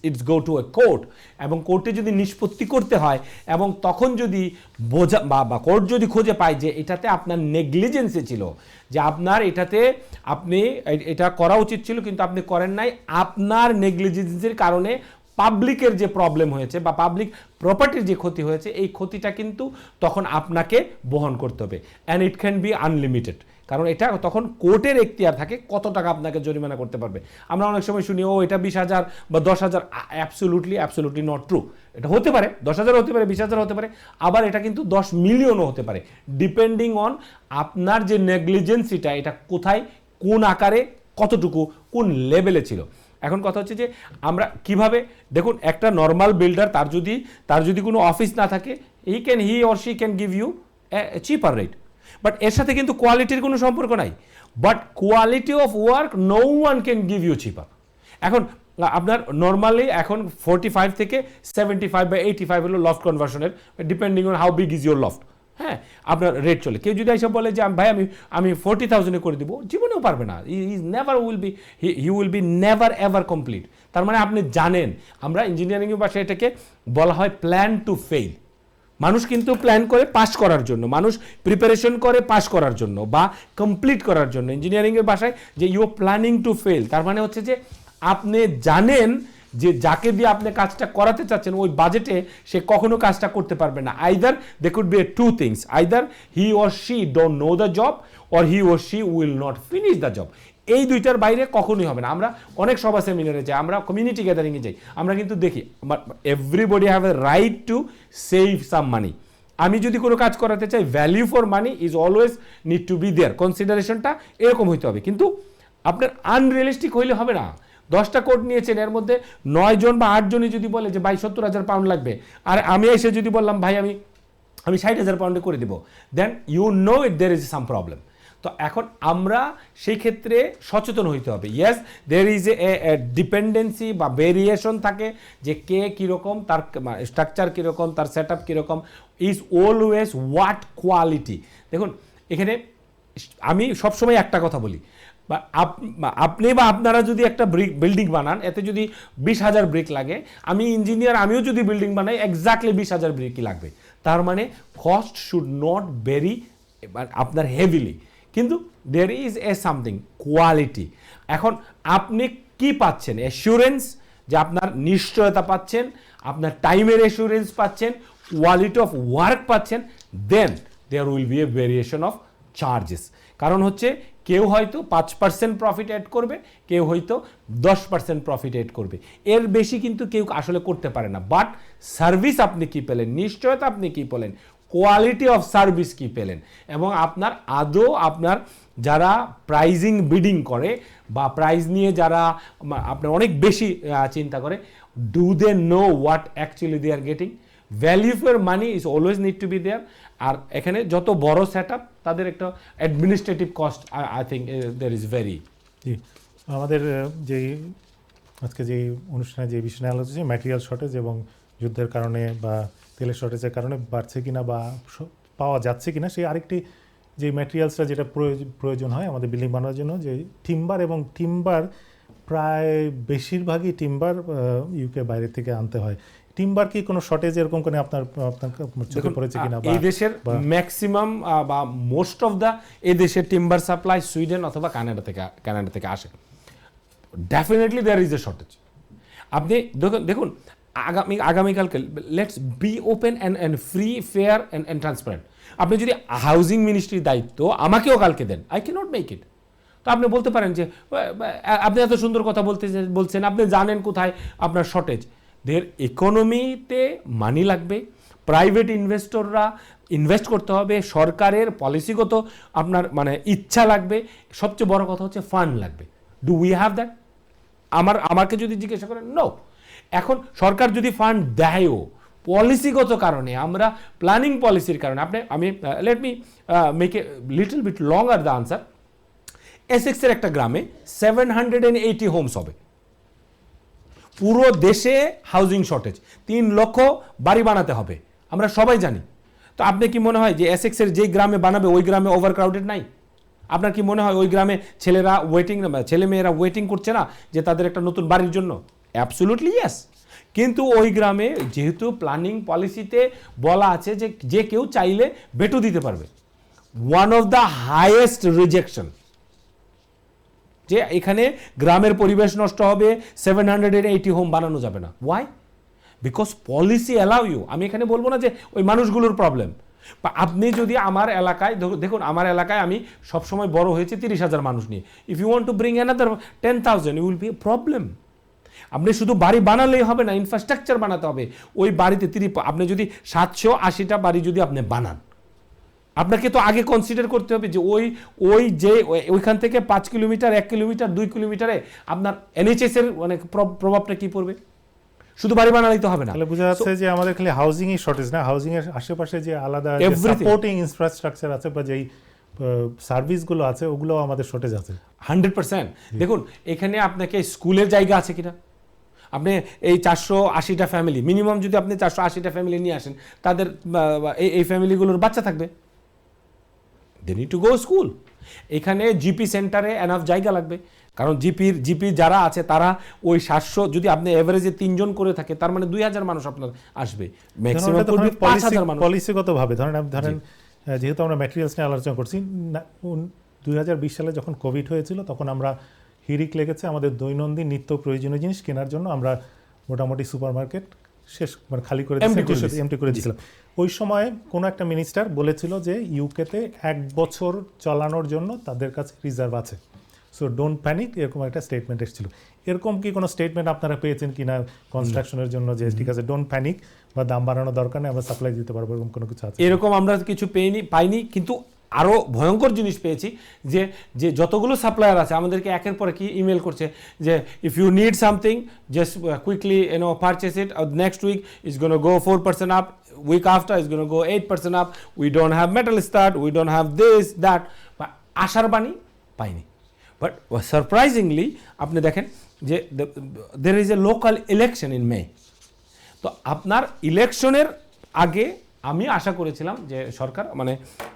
it's go to A court, এবং কোর্টে যদি নিষ্পত্তি করতে হয়, এবং তখন যদি বোঝা বা কোর্ট যদি খুঁজে পায় যে এটাতে আপনার নেগলিজেন্সি ছিল, যে আপনার এটাতে আপনি এটা করা উচিত ছিল কিন্তু আপনি করেন নাই, আপনার নেগলিজেন্সির কারণে পাবলিকের যে প্রবলেম হয়েছে বা পাবলিক প্রপার্টির যে ক্ষতি হয়েছে, এই ক্ষতিটা কিন্তু তখন আপনাকে বহন করতে হবে, and it can be unlimited. কারণ এটা তখন কোর্টের এখতিয়ার থাকে কত টাকা আপনাকে জরিমানা করতে পারবে। আমরা অনেক সময় শুনি ও এটা 20,000 বা 10,000, অ্যাবসোলুটলি নট ট্রু। এটা হতে পারে 10,000 হতে পারে, 20,000 হতে পারে, আবার এটা কিন্তু 10 মিলিয়নও হতে পারে, ডিপেন্ডিং অন আপনার যে নেগলিজেন্সিটা এটা কোথায়, কোন আকারে, কতটুকু, কোন লেভেলে ছিল। এখন কথা হচ্ছে যে আমরা কিভাবে, দেখুন একটা নর্মাল বিল্ডার তার যদি কোনো অফিস না থাকে, he or she can give you cheaper rate, but এর সাথে কিন্তু কোয়ালিটির কোনো সম্পর্ক নাই। But quality of work no one can give you cheaper. এখন আপনার নর্মালি এখন 45 থেকে 75 বা 85 হলো লফট কনভার্সনের, depending on how big is your loft. হ্যাঁ, আপনার রেট চলে। কেউ যদি এসব বলে যে ভাই আমি 40,000-এ করে দিব, জীবনেও পারবে না। He will be never ever complete. তার মানে আপনি জানেন, আমরা ইঞ্জিনিয়ারিংয়ের ভাষায় এটাকে বলা হয় প্ল্যান টু ফেইল। মানুষ কিন্তু প্ল্যান করে পাস করার জন্য, মানুষ প্রিপারেশন করে পাস করার জন্য বা কমপ্লিট করার জন্য। ইঞ্জিনিয়ারিংয়ের ভাষায় যে ইউ প্ল্যানিং টু ফেল, তার মানে হচ্ছে যে আপনি জানেন যে যাকে দিয়ে আপনি কাজটা করাতে চাচ্ছেন ওই বাজেটে সে কখনো কাজটা করতে পারবে না। Either they could be two things, either he or she don't know the job or he or she will not finish the job. এই দুইটার বাইরে কখনোই হবে না। আমরা অনেক সভা সেমিনারে যাই, আমরা কমিউনিটি গ্যাদারিংয়ে যাই, আমরা কিন্তু দেখি everybody have a right to save some money. আমি যদি কোনো কাজ করাতে চাই, value for money is always need to be there, কনসিডারেশনটা এরকম হইতে হবে। কিন্তু আপনার আনরিয়েলিস্টিক হইলে হবে না। 10টা কোট নিয়েছেন, এর মধ্যে 9 জন বা 8 জনই যদি বলে যে ভাই 70,000 পাউন্ড লাগবে, আর আমি এসে যদি বললাম ভাই আমি 60,000 পাউন্ডে করে দিব, then you know it there is some problem. তো এখন আমরা সেই ক্ষেত্রে সচেতন হইতে হবে। Yes, there is a dependency বা ভেরিয়েশন থাকে, যে কে কীরকম, তার স্ট্রাকচার কীরকম, তার সেট আপ কীরকম, ইজ অলওয়েজ হোয়াট কোয়ালিটি। দেখুন এখানে আমি সবসময় একটা কথা বলি, বা আপনি বা আপনারা যদি একটা বিল্ডিং বানান, এতে যদি 20,000 ব্রিক লাগে, আমি ইঞ্জিনিয়ার, আমিও যদি বিল্ডিং বানাই এক্স্যাক্টলি 20,000 ব্রিকই লাগবে। তার মানে কস্ট শুড নট ভেরি আপনার হেভিলি, কিন্তু there is a something quality. এখন আপনি কি পাচ্ছেন? অ্যাসুরেন্স, যে আপনার নিশ্চয়তা পাচ্ছেন, আপনার টাইমের অ্যাসুরেন্স পাচ্ছেন, কোয়ালিটি অফ ওয়ার্ক পাচ্ছেন, then there will be a variation of charges. কারণ হচ্ছে কেউ হয়তো 5% প্রফিট অ্যাড করবে, কেউ হয়তো 10% প্রফিট অ্যাড করবে, এর বেশি কিন্তু কেউ আসলে করতে পারে না। বাট সার্ভিস আপনি কি পেলেন, নিশ্চয়তা আপনি কি পেলেন, কোয়ালিটি অফ সার্ভিস কি পেলেন, এবং আপনার আদৌ আপনার যারা প্রাইজিং বিডিং করে বা প্রাইজ নিয়ে যারা আপনার অনেক বেশি চিন্তা করে, do they know what actually they are getting? Value for money is always need to be there. আর এখানে যত বড় সেট আপ, তাদের একটা administrative cost I think there is very. জি, আমাদের যেই আজকে যেই অনুষ্ঠানে যে বিষয় নিয়ে আলোচনা, ম্যাটেরিয়াল শর্টেজ এবং যুদ্ধের কারণে বা তেলের শর্টেজের কারণে বাড়ছে কিনা বা পাওয়া যাচ্ছে কিনা, সেই আরেকটি যে ম্যাটেরিয়ালসটা যেটা প্রয়োজন হয় আমাদের বিল্ডিং বানানোর জন্য, যে টিম্বার, এবং টিম্বার প্রায় বেশিরভাগই টিম্বার ইউকে বাইরে থেকে আনতে হয়। টিম্বার কি কোনো শর্টেজ এরকম করে আপনার চোখে পড়েছে কিনা? এই দেশের ম্যাক্সিমাম বা মোস্ট অফ দ্য এই দেশের টিম্বার সাপ্লাই সুইডেন অথবা কানাডা থেকে আসে। Definitely there is a shortage. আপনি দেখুন আগামীকালকে let's be open and free, fair and transparent. আপনি যদি হাউজিং মিনিস্ট্রির দায়িত্ব আমাকেও কালকে দেন, আই ক্যানট মেক ইট। তো আপনি বলতে পারেন যে আপনি এত সুন্দর কথা বলছেন, আপনি জানেন কোথায় আপনার শর্টেজ। দের ইকোনমিতে মানি লাগবে, প্রাইভেট ইনভেস্টররা ইনভেস্ট করতে হবে, সরকারের পলিসিগত আপনার মানে ইচ্ছা লাগবে, সবচেয়ে বড় কথা হচ্ছে ফান্ড লাগবে। Do we have that? আমাকে যদি জিজ্ঞাসা করেন, নো। এখন সরকার যদি ফান্ড দেয়ও, পলিসিগত কারণে, আমরা প্ল্যানিং পলিসির কারণে, আমি let me make a little bit longer the answer. এসেক্সের একটা গ্রামে 780 হোমস হবে। পুরো দেশে হাউজিং শর্টেজ, 3 লক্ষ বাড়ি বানাতে হবে, আমরা সবাই জানি। তো আপনি কি মনে হয় যে এসেক্সের যেই গ্রামে বানাবে ওই গ্রামে ওভারক্রাউডেড নাই? আপনার কি মনে হয় ওই গ্রামে ছেলেমেয়েরা ওয়েটিং করছে না যে তাদের একটা নতুন বাড়ির জন্য? Absolutely yes. কিন্তু ওই গ্রামে যেহেতু প্ল্যানিং পলিসিতে বলা আছে যে কেউ চাইলে ভেটো দিতে পারবে, one of the highest rejection, যে এখানে গ্রামের পরিবেশ নষ্ট হবে, 780 হোম বানানো যাবে না। Why? Because policy allow you. আমি এখানে বলবো না যে ওই মানুষগুলোর প্রবলেম। আপনি যদি আমার এলাকায় দেখুন, আমার এলাকায় আমি সবসময় বড় হয়েছি 30,000 মানুষ নিয়ে। If you want to bring another 10,000 you will be a problem. আপনি শুধু বাড়ি বানালেই হবে না, ইনফ্রাস্ট্রাকচার বানাতে হবে। ওই বাড়িতে আপনি যদি 780টা বাড়ি যদি আপনি বানান, আপনাকে তো আগে কনসিডার করতে হবে যে ওইখান থেকে 5 কিলোমিটার, 1 কিলোমিটার, 2 কিলোমিটারে আপনার এনএইচএস এর মানে প্রভাবটা কি পড়বে। শুধু বাড়ি বানালেই তো হবে না। তাহলে বোঝা যাচ্ছে যে আমাদের খালি হাউজিং এর শর্টেজ না, হাউজিং এর আশেপাশে যে আলাদা সাপোর্টিং ইনফ্রাস্ট্রাকচার আছে বা যেই সার্ভিসগুলো আছে, ওগুলো আমাদের শর্টেজ আছে 100%। দেখুন এখানে আপনাকে স্কুলের জায়গা আছে কিনা? আপনি এই 480টা ফ্যামিলি, মিনিমাম যদি আপনি 480টা ফ্যামিলি নিয়ে আসেন, তাদের এই ফ্যামিলিগুলোর বাচ্চা থাকবে, they need to go school. এখানে জিপি সেন্টারে এনাফ জায়গা লাগবে, কারণ জিপি যারা আছে তারা ওই 700, যদি আপনি এভারেজে 3 জন করে থাকে, তার মানে 2000 মানুষ আপনার আসবে, ম্যাক্সিমাম 5000 মানুষ। পলিসিগতভাবে ধরেন যেহেতু আমরা ম্যাটেরিয়ালস নিয়ে আলোচনা করছি, 2020 সালে যখন কোভিড হয়েছিল, তখন আমরা হিড়িক লেগেছে আমাদের দৈনন্দিন নিত্য প্রয়োজনীয় জিনিস কেনার জন্য। আমরা মোটামুটি সুপার মার্কেট মানে খালি করে এমটি করে দিয়েছিলাম। ওই সময় কোনো একটা মিনিস্টার বলেছিল যে ইউকেতে 1 বছর চালানোর জন্য তাদের কাছে রিজার্ভ আছে, সো ডোন্ট প্যানিক, এরকম একটা স্টেটমেন্ট এসেছিল। এরকম কি কোনো স্টেটমেন্ট আপনারা পেয়েছেন কিনা কনস্ট্রাকশনের জন্য, যে ঠিক আছে ডোন্ট প্যানিক বা দাম বাড়ানোর দরকার নেই, আমরা সাপ্লাই দিতে পারবো, এরকম কোনো কিছু আছে? এরকম আমরা কিছু পাইনি, কিন্তু আরও ভয়ঙ্কর জিনিস পেয়েছি যে যতগুলো সাপ্লায়ার আছে আমাদেরকে একের পরে কি ইমেল করছে যে if you need something just quickly purchase it, next week is gonna go 4% up, week after is going to go 8% up, we don't have metal stud, we don't have this that, আশার বাণী পাইনি। But surprisingly আপনি দেখেন যে there is a local election in May, তো আপনার ইলেকশনের আগে আমি আশা করেছিলাম যে সরকার মানে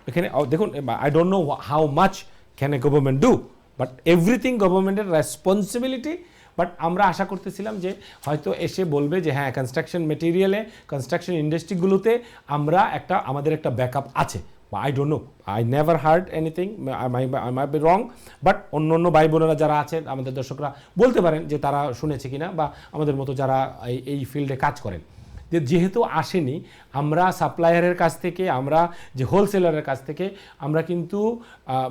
এখানে দেখুন, I don't know how much can a government do, but everything গভর্নমেন্টের রেসপন্সিবিলিটি। বাট আমরা আশা করতেছিলাম যে হয়তো এসে বলবে যে হ্যাঁ কনস্ট্রাকশন মেটেরিয়ালে, কনস্ট্রাকশন ইন্ডাস্ট্রিগুলোতে আমরা আমাদের একটা ব্যাকআপ আছে। I don't no, I never hard anything, I my be wrong, but অন্য অন্য ভাই বোনেরা যারা আছেন আমাদের দর্শকরা বলতে পারেন যে তারা শুনেছে কিনা, বা আমাদের মতো যারা এই ফিল্ডে কাজ করেন, যেহেতু আসেনি, আমরা সাপ্লায়ারের কাছ থেকে, আমরা যে হোলসেলারের কাছ থেকে আমরা কিন্তু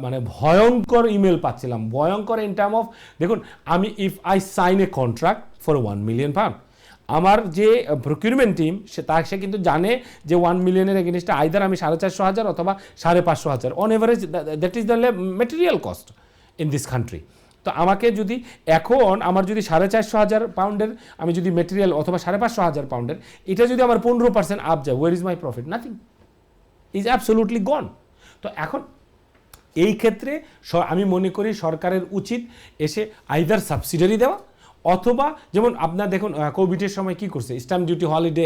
মানে ভয়ঙ্কর ইমেল পাচ্ছিলাম, ভয়ঙ্কর ইন টার্ম অফ, দেখুন আমি if i sine A contract for 1 million pound, আমার যে প্রকিউরমেন্ট টিম সে কিন্তু জানে যে 1 মিলিয়নের এগেনস্টে আইদার আমি 450,000 অথবা 550,000 on average, that is the material cost in this country. তো আমাকে যদি এখন আমার যদি 450,000 পাউন্ডের আমি যদি মেটেরিয়াল অথবা 550,000 পাউন্ডের, এটা যদি আমার 15% আপ যায়, where is my profit? Nothing, is absolutely gone. তো এখন এই ক্ষেত্রে আমি মনে করি সরকারের উচিত এসে আইদার সাবসিডারি দেওয়া, অথবা যেমন আপনার দেখুন কোভিডের সময় কি করছে, স্ট্যাম্প ডিউটি হলিডে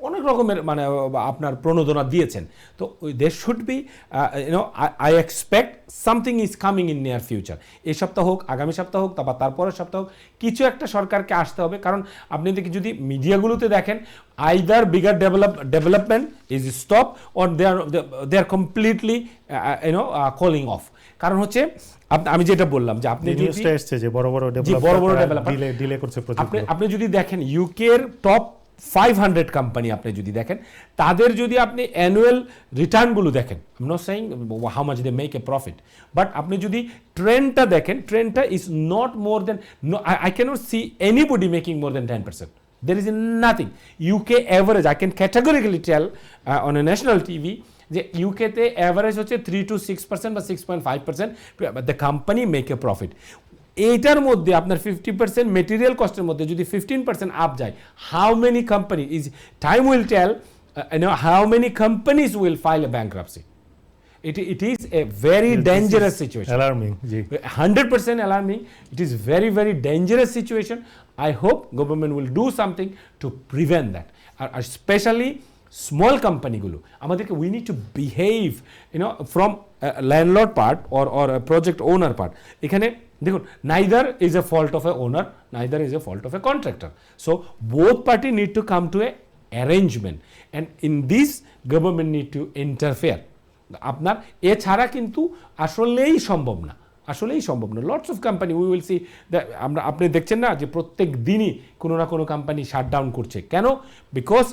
অনেক রকমের মানে আপনার প্রণোদনা দিয়েছেন। তো there should be I expect something is coming in near future. এই সপ্তাহ হোক, আগামী সপ্তাহ হোক, তারপর তারপরের সপ্তাহ হোক, কিছু একটা সরকারকে আসতে হবে। কারণ আপনি যদি মিডিয়াগুলোতে দেখেন, either bigger development is stop or they are completely calling off. কারণ হচ্ছে আমি যেটা বললাম যে আপনি যে বড় বড় ডেভেলপার ডিলে করছে প্রজেক্ট, আপনি যদি দেখেন ইউকের টপ 500 কোম্পানি আপনি যদি দেখেন, তাদের যদি আপনি অ্যানুয়াল রিটার্নগুলো দেখেন, I am not saying how much they make a profit, but আপনি যদি ট্রেন্ডটা দেখেন, ট্রেন্ডটা is not more than, I can't see anybody making more than 10%. There is nothing. UK average, I can categorically tell on a national TV, যে ইউকেতে average হচ্ছে 3 to 6% বা 6.5%, the company make a profit. এইটার মধ্যে আপনার 50% material কস্টের মধ্যে যদি 15% up যায়, how many company is, time will tell how many companies will file a bankruptcy. It is a very dangerous situation. Alarming, 100% alarming. It is very, very dangerous situation. I hope government will do something to prevent that. Especially small company গুলো আমাদেরকে, we need to behave, from landlord part or a project owner part. এখানে দেখুন, neither is a fault of a owner, neither is a fault of a contractor. So both party need to come to a arrangement, and in this government need to interfere. আপনার এছাড়া কিন্তু আসলেই সম্ভব না, lots of company we will see, আপনি দেখছেন না যে প্রত্যেক দিনই কোনো না কোনো কোম্পানি শাটডাউন করছে। কেন? Because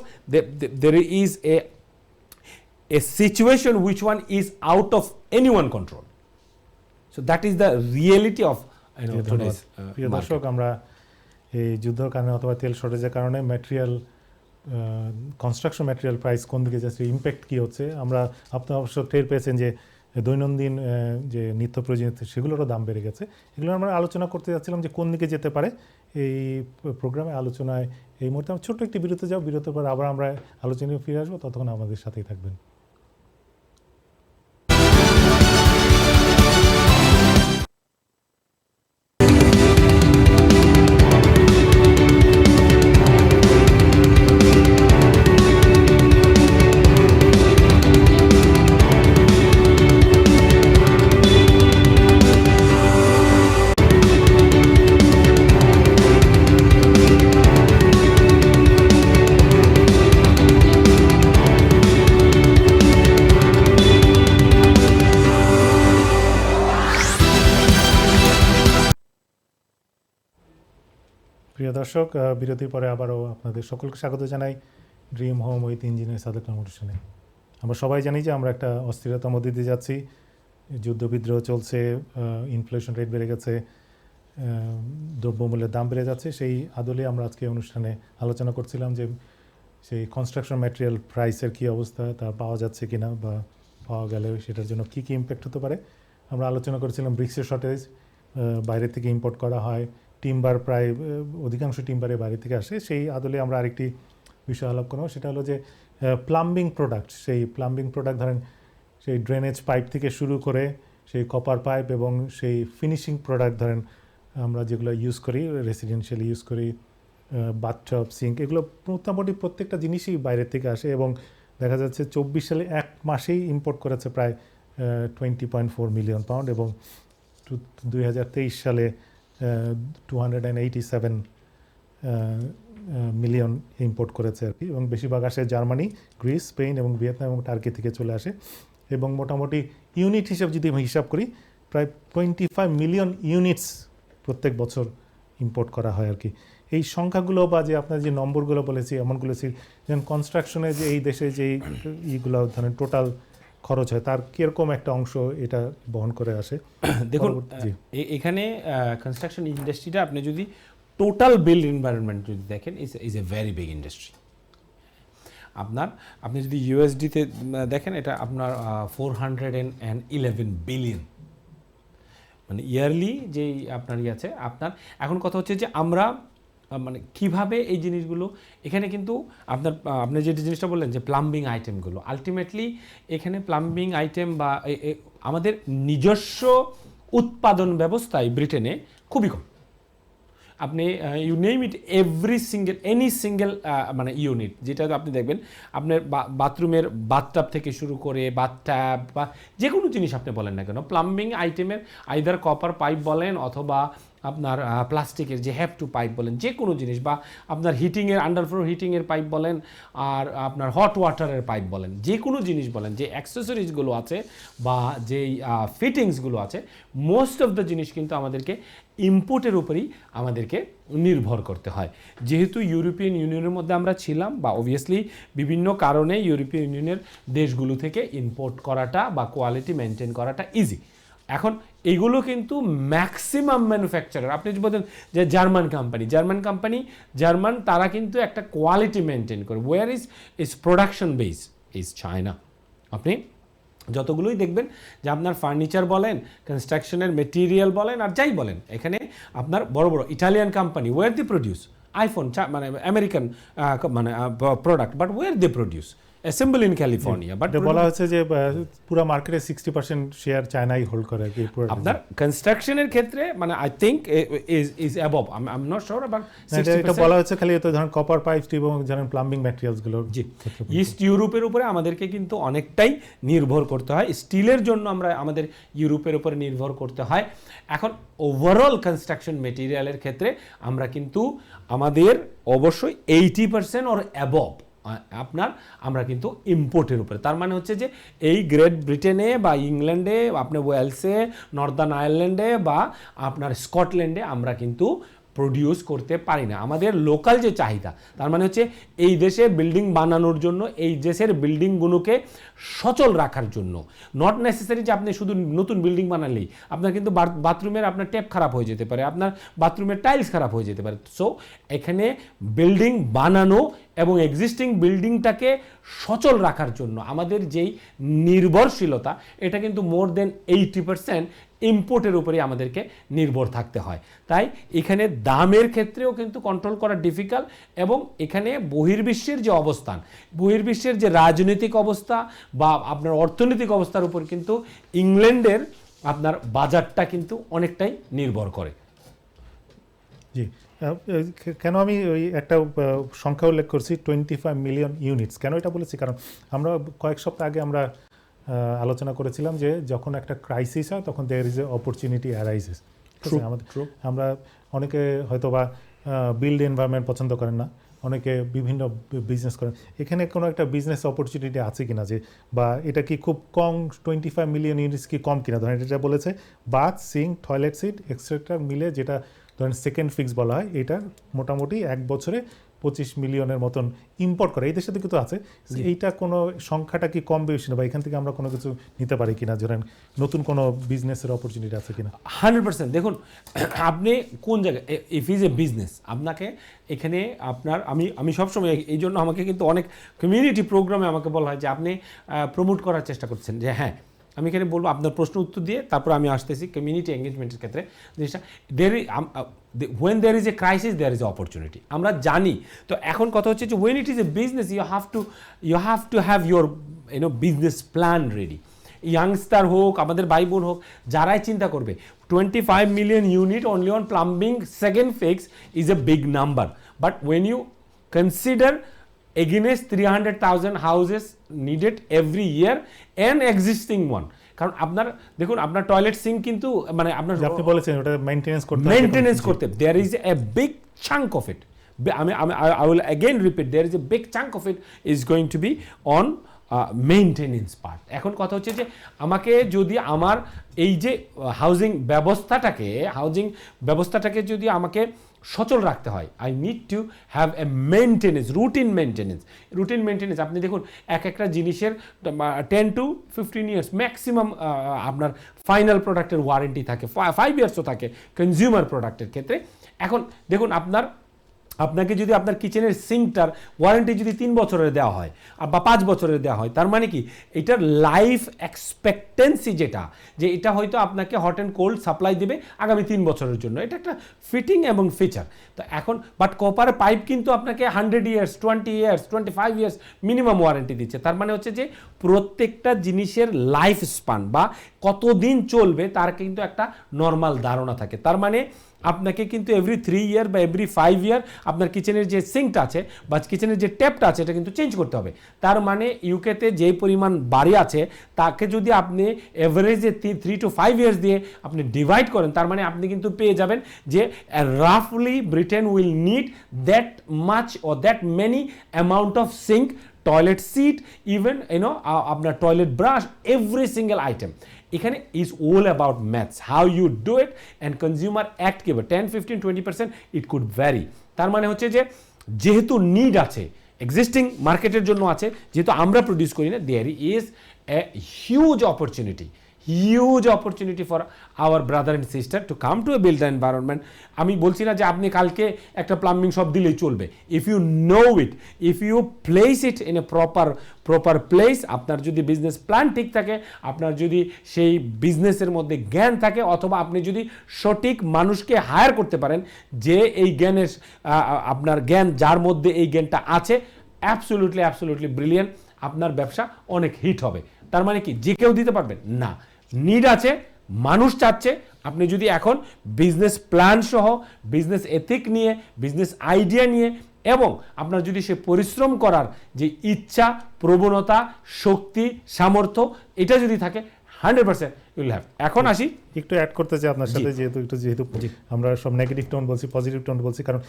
there is a situation which one is out of any one control. So that is the reality of today's. প্রিয় দর্শক, আমরা এই যুদ্ধের কারণে অথবা তেল শর্টেজের কারণে কনস্ট্রাকশন ম্যাটেরিয়াল প্রাইস কোন দিকে যাচ্ছে, ইম্প্যাক্ট কী হচ্ছে, আমরা আপনারা অবশ্য টের পেয়েছেন যে দৈনন্দিন যে নিত্য প্রয়োজনীয় সেগুলোরও দাম বেড়ে গেছে। এগুলো আমরা আলোচনা করতে যাচ্ছিলাম যে কোন দিকে যেতে পারে এই প্রোগ্রামে আলোচনায়। এই মুহূর্তে আমরা ছোট্ট একটি বিরতি যাও, বিরতির পর আবার আমরা আলোচনায় ফিরে আসবো, ততক্ষণ আমাদের সাথেই থাকবেন। প্রিয় দর্শক, বিরতির পরে আবারও আপনাদের সকলকে স্বাগত জানাই dream home with engineer Sadek অনুষ্ঠানে। আমরা সবাই জানি যে আমরা একটা অস্থিরতার মধ্যে দিয়ে যাচ্ছি, যুদ্ধবিদ্রোহ চলছে, ইনফ্লেশন রেট বেড়ে গেছে, দ্রব্যমূল্যের দাম বেড়ে যাচ্ছে। সেই আদলে আমরা আজকে অনুষ্ঠানে আলোচনা করছিলাম যে সেই কনস্ট্রাকশন ম্যাটেরিয়াল প্রাইসের কী অবস্থা, তা পাওয়া যাচ্ছে কিনা, বা পাওয়া গেলে সেটার জন্য কী কী ইম্প্যাক্ট হতে পারে। আমরা আলোচনা করেছিলাম ব্রিক্সের শর্টেজ, বাইরে থেকে ইম্পোর্ট করা হয়, টিম্বার প্রায় অধিকাংশ টিম্বারে বাইরে থেকে আসে। সেই আদলে আমরা আরেকটি বিষয় আলাপ করব, সেটা হলো যে প্লাম্বিং প্রোডাক্ট। সেই প্লাম্বিং প্রোডাক্ট ধরেন সেই ড্রেনেজ পাইপ থেকে শুরু করে সেই কপার পাইপ এবং সেই ফিনিশিং প্রোডাক্ট ধরেন আমরা যেগুলো ইউজ করি, রেসিডেন্সিয়ালি ইউজ করি, বাথটব, সিঙ্ক, এগুলো মোটামুটি প্রত্যেকটা জিনিসই বাইরের থেকে আসে। এবং দেখা যাচ্ছে 24 সালে এক মাসেই ইম্পোর্ট করেছে প্রায় 20.4 মিলিয়ন পাউন্ড, এবং 2023 সালে 287 মিলিয়ন ইম্পোর্ট করেছে আর কি, এবং বেশিরভাগ আসে জার্মানি, গ্রিস, স্পেন এবং ভিয়েতনাম এবং টার্কি থেকে চলে আসে। এবং মোটামুটি ইউনিট হিসাব যদি আমি হিসাব করি, প্রায় 25 মিলিয়ন ইউনিটস প্রত্যেক বছর ইম্পোর্ট করা হয় আর কি। এই সংখ্যাগুলো বা যে আপনার যে নম্বরগুলো বলেছি এমনগুলো যেমন কনস্ট্রাকশনে যে এই দেশে যে এইগুলো ধরেন টোটাল খরচ হয় তার কীরকম একটা অংশ এটা বহন করে আসে। দেখুন এখানে কনস্ট্রাকশন ইন্ডাস্ট্রিটা আপনি যদি টোটাল বিল্ড এনভায়রনমেন্ট যদি দেখেন is a very big industry. আপনি যদি ইউএসডিতে দেখেন এটা আপনার 411 বিলিয়ন, মানে ইয়ারলি যেই আপনার আছে আপনার। এখন কথা হচ্ছে যে আমরা মানে কিভাবে এই জিনিসগুলো এখানে কিন্তু আপনি যে জিনিসটা বললেন যে প্লাম্বিং আইটেমগুলো, আলটিমেটলি এখানে প্লাম্বিং আইটেম বা আমাদের নিজস্ব উৎপাদন ব্যবস্থায় ব্রিটেনে খুবই কম। আপনি you name it any single মানে ইউনিট যেটা আপনি দেখবেন আপনার বাথরুমের বাথটাব থেকে শুরু করে বাথট্যাব বা যে কোনো জিনিস আপনি বলেন না কেন, প্লাম্বিং আইটেমের আইদার কপার পাইপ বলেন অথবা আপনার প্লাস্টিকের যে হ্যাভ টু পাইপ বলেন, যে কোনো জিনিস, বা আপনার হিটিংয়ের আন্ডারফ্লোর হিটিংয়ের পাইপ বলেন আর আপনার হট ওয়াটারের পাইপ বলেন, যে কোনো জিনিস বলেন, যে অ্যাক্সেসরিজগুলো আছে বা যেই ফিটিংসগুলো আছে, মোস্ট অফ দ্য জিনিস কিন্তু আমাদেরকে ইম্পোর্টের উপরেই আমাদেরকে নির্ভর করতে হয়। যেহেতু ইউরোপিয়ান ইউনিয়নের মধ্যে আমরা ছিলাম বা অবভিয়াসলি বিভিন্ন কারণে ইউরোপিয়ান ইউনিয়নের দেশগুলো থেকে ইম্পোর্ট করাটা বা কোয়ালিটি মেনটেন করাটা ইজি। এখন এইগুলো কিন্তু ম্যাক্সিমাম ম্যানুফ্যাকচারার, আপনি যদি বলেন যে জার্মান তারা কিন্তু একটা কোয়ালিটি মেনটেন করে। Where is production base is China. আপনি যতগুলোই দেখবেন যে আপনার ফার্নিচার বলেন, কনস্ট্রাকশনের মেটেরিয়াল বলেন আর যাই বলেন, এখানে আপনার বড় বড় Italian company where the produce iPhone, মানে আমেরিকান মানে product, but where they produce assemble in California. বাট বলা হচ্ছে যে পুরো মার্কেটে 60% শেয়ার চায়নাই হোল্ড করে আর কি। আপনার কনস্ট্রাকশনের ক্ষেত্রে মানে I think is above, I am not sure about এটা বলা হচ্ছে খালি তো ধরেন কপার পাইপ এবং ধরেন প্লাম্বিং ম্যাটেরিয়ালসগুলো। জি, ইস্ট ইউরোপের উপরে আমাদেরকে কিন্তু অনেকটাই নির্ভর করতে হয়। স্টিলের জন্য আমাদের ইউরোপের উপরে নির্ভর করতে হয়। এখন ওভারঅল কনস্ট্রাকশন মেটেরিয়ালের ক্ষেত্রে আমরা কিন্তু আমাদের অবশ্যই 80% অর অ্যাবভ আমরা কিন্তু ইম্পোর্টের উপরে। তার মানে হচ্ছে যে এই গ্রেট ব্রিটেনে বা ইংল্যান্ডে, আপনার ওয়েলসে, নর্দার্ন আয়ারল্যান্ডে বা আপনার স্কটল্যান্ডে আমরা কিন্তু প্রডিউস করতে পারি না। আমাদের লোকাল যে চাহিদা, তার মানে হচ্ছে এই দেশে বিল্ডিং বানানোর জন্য, এই দেশের বিল্ডিংগুলোকে সচল রাখার জন্য, নট নেসেসারি যে আপনি শুধু নতুন বিল্ডিং বানালেই আপনার কিন্তু বাথরুমের আপনার ট্যাপ খারাপ হয়ে যেতে পারে, আপনার বাথরুমের টাইলস খারাপ হয়ে যেতে পারে। সো এখানে বিল্ডিং বানানো এবং এক্সিস্টিং বিল্ডিংটাকে সচল রাখার জন্য আমাদের যেই নির্ভরশীলতা, এটা কিন্তু মোর দেন 80% ইম্পোর্টের উপরে আমাদেরকে নির্ভর থাকতে হয়। তাই এখানে দামের ক্ষেত্রেও কিন্তু কন্ট্রোল করা ডিফিকাল্ট, এবং এখানে বহির্বিশ্বের যে অবস্থান, বহির্বিশ্বের যে রাজনৈতিক অবস্থা বা আপনার অর্থনৈতিক অবস্থার উপর কিন্তু ইংল্যান্ডের আপনার বাজারটা কিন্তু অনেকটাই নির্ভর করে। জি, কেন আমি ওই একটা সংখ্যা উল্লেখ করছি 25 মিলিয়ন ইউনিটস, কেন এটা বলেছি? কারণ আমরা কয়েক সপ্তাহ আগে আমরা আলোচনা করেছিলাম যে যখন একটা ক্রাইসিস হয় তখন there is a opportunity arises. আমরা অনেকে হয়তো বা বিল্ড এনভায়রনমেন্ট পছন্দ করেন না, অনেকে বিভিন্ন বিজনেস করেন। এখানে কোনো একটা বিজনেস অপরচুনিটি আছে কিনা, যে বা এটা কি খুব কম, 25 মিলিয়ন ইউনিটস কি কম কিনা? ধরেন এটা বলেছে bath, sink, toilet seat extra মিলে যেটা ধরেন সেকেন্ড ফিক্স বলা হয়, এটা মোটামুটি এক বছরে 25 মিলিয়নের মতন ইম্পোর্ট করে এই দেশে তো কিন্তু আছে। এইটা কোনো সংখ্যাটা কি কম বেশি না, বা এখান থেকে আমরা কোনো কিছু নিতে পারি কিনা, ধরেন নতুন কোনো বিজনেসের অপরচুনিটি আছে কিনা? 100%। দেখুন আপনি কোন জায়গায়, ইফ ইজ এ বিজনেস, আপনাকে এখানে আপনার আমি সবসময় এই জন্য আমাকে কিন্তু অনেক কমিউনিটি প্রোগ্রামে আমাকে বলা হয় যে আপনি প্রমোট করার চেষ্টা করছেন, যে হ্যাঁ আমি এখানে বলবো আপনার প্রশ্ন উত্তর দিয়ে তারপর আমি আসতেছি কমিউনিটি এঙ্গেজমেন্টের ক্ষেত্রে জিনিসটা when there is a crisis there is an opportunity, আমরা জানি। তো এখন কথা হচ্ছে যে when it is a business you have to have your business plan ready। Youngster হোক, আমাদের ভাই বোন হোক, যারাই চিন্তা করবে 25 million unit only on plumbing second fix is a big number, but when you consider against 300,000 houses needed every year and existing one. কারণ আপনার দেখুন আপনার টয়লেট সিঙ্ক কিন্তু মানে আপনার যে আপনি বলেছেন ওটা মেইনটেনেন্স করতে মেইনটেনেন্স করতে there is a big chunk of it. I will again repeat, there is a big chunk of it is going to be on maintenance part. এখন কথা হচ্ছে যে আমাকে যদি আমার এই যে হাউজিং ব্যবস্থাটাকে যদি আমাকে সচল রাখতে হয়, I need to have a maintenance, routine maintenance. আপনি দেখুন একটা জিনিসের 10 to 15 ইয়ার্স ম্যাক্সিমাম আপনার ফাইনাল প্রোডাক্টের ওয়ারেন্টি থাকে, 5 ইয়ার্সও থাকে কনজিউমার প্রোডাক্টের ক্ষেত্রে। এখন দেখুন আপনাকে যদি আপনার কিচেনের সিঙ্কটার ওয়ারেন্টি যদি 3 বছরের দেওয়া হয় বা 5 বছরের দেওয়া হয়, তার মানে কি এটার লাইফ এক্সপেক্টেন্সি যেটা, যে এটা হয়তো আপনাকে হট অ্যান্ড কোল্ড সাপ্লাই দেবে আগামী 3 বছরের জন্য, এটা একটা ফিটিং এবং ফিচার। তো এখন বাট কপার পাইপ কিন্তু আপনাকে 100 years, 20 years, 25 years minimum warranty দিচ্ছে। তার মানে হচ্ছে যে প্রত্যেকটা জিনিসের লাইফ স্পান বা কতদিন চলবে তার কিন্তু একটা নর্মাল ধারণা থাকে। তার মানে আপনাকে কিন্তু এভরি 3 ইয়ার বা এভরি 5 ইয়ার আপনার কিচেনের যে সিঙ্কটা আছে বা কিচেনের যে ট্যাপটা আছে এটা কিন্তু চেঞ্জ করতে হবে। তার মানে ইউকেতে যে পরিমাণ বাড়ি আছে তাকে যদি আপনি এভারেজে 3 to 5 ইয়ার্স দিয়ে আপনি ডিভাইড করেন, তার মানে আপনি কিন্তু পেয়ে যাবেন যে রাফলি Britain will need that much or that many amount of sink, toilet seat, even আপনার toilet brush, every single item. এখানে is all about maths, how you do it and consumer act কিভাবে 10, 15, 20% ইট কুড ভ্যারি। তার মানে হচ্ছে যে যেহেতু need আছে, existing মার্কেটের জন্য আছে, যেহেতু আমরা প্রডিউস করি না, there is a huge opportunity for our brother and sister to come to a build environment. আমি বলছি না যে আপনি কালকে একটা প্লাম্বিং শপ দিলেই চলবে। If you know it, if you place it in a proper place, আপনার যদি বিজনেস প্ল্যান ঠিক থাকে, আপনার যদি সেই বিজনেসের মধ্যে জ্ঞান থাকে, অথবা আপনি যদি সঠিক মানুষকে হায়ার করতে পারেন যে এই জ্ঞানের আপনার জ্ঞান যার মধ্যে এই জ্ঞানটা আছে, অ্যাবসলিউটলি ব্রিলিয়ান্ট, আপনার ব্যবসা অনেক হিট হবে। তার মানে কি যে কেউ দিতে পারবেন না, নিড আছে, মানুষ চাচ্ছে। আপনি যদি এখন বিজনেস প্ল্যান সহ, বিজনেস এথিক নিয়ে, বিজনেস আইডিয়া নিয়ে, এবং আপনার যদি সে পরিশ্রম করার যে ইচ্ছা, প্রবণতা, শক্তি, সামর্থ্য, এটা যদি থাকে 100% ইউল হ্যাভ। এখন আসি একটু অ্যাড করতে চাই আপনার সাথে, যেহেতু আমরা সব নেগেটিভ টোন বলছি, পজিটিভ টোন বলছি, কারণ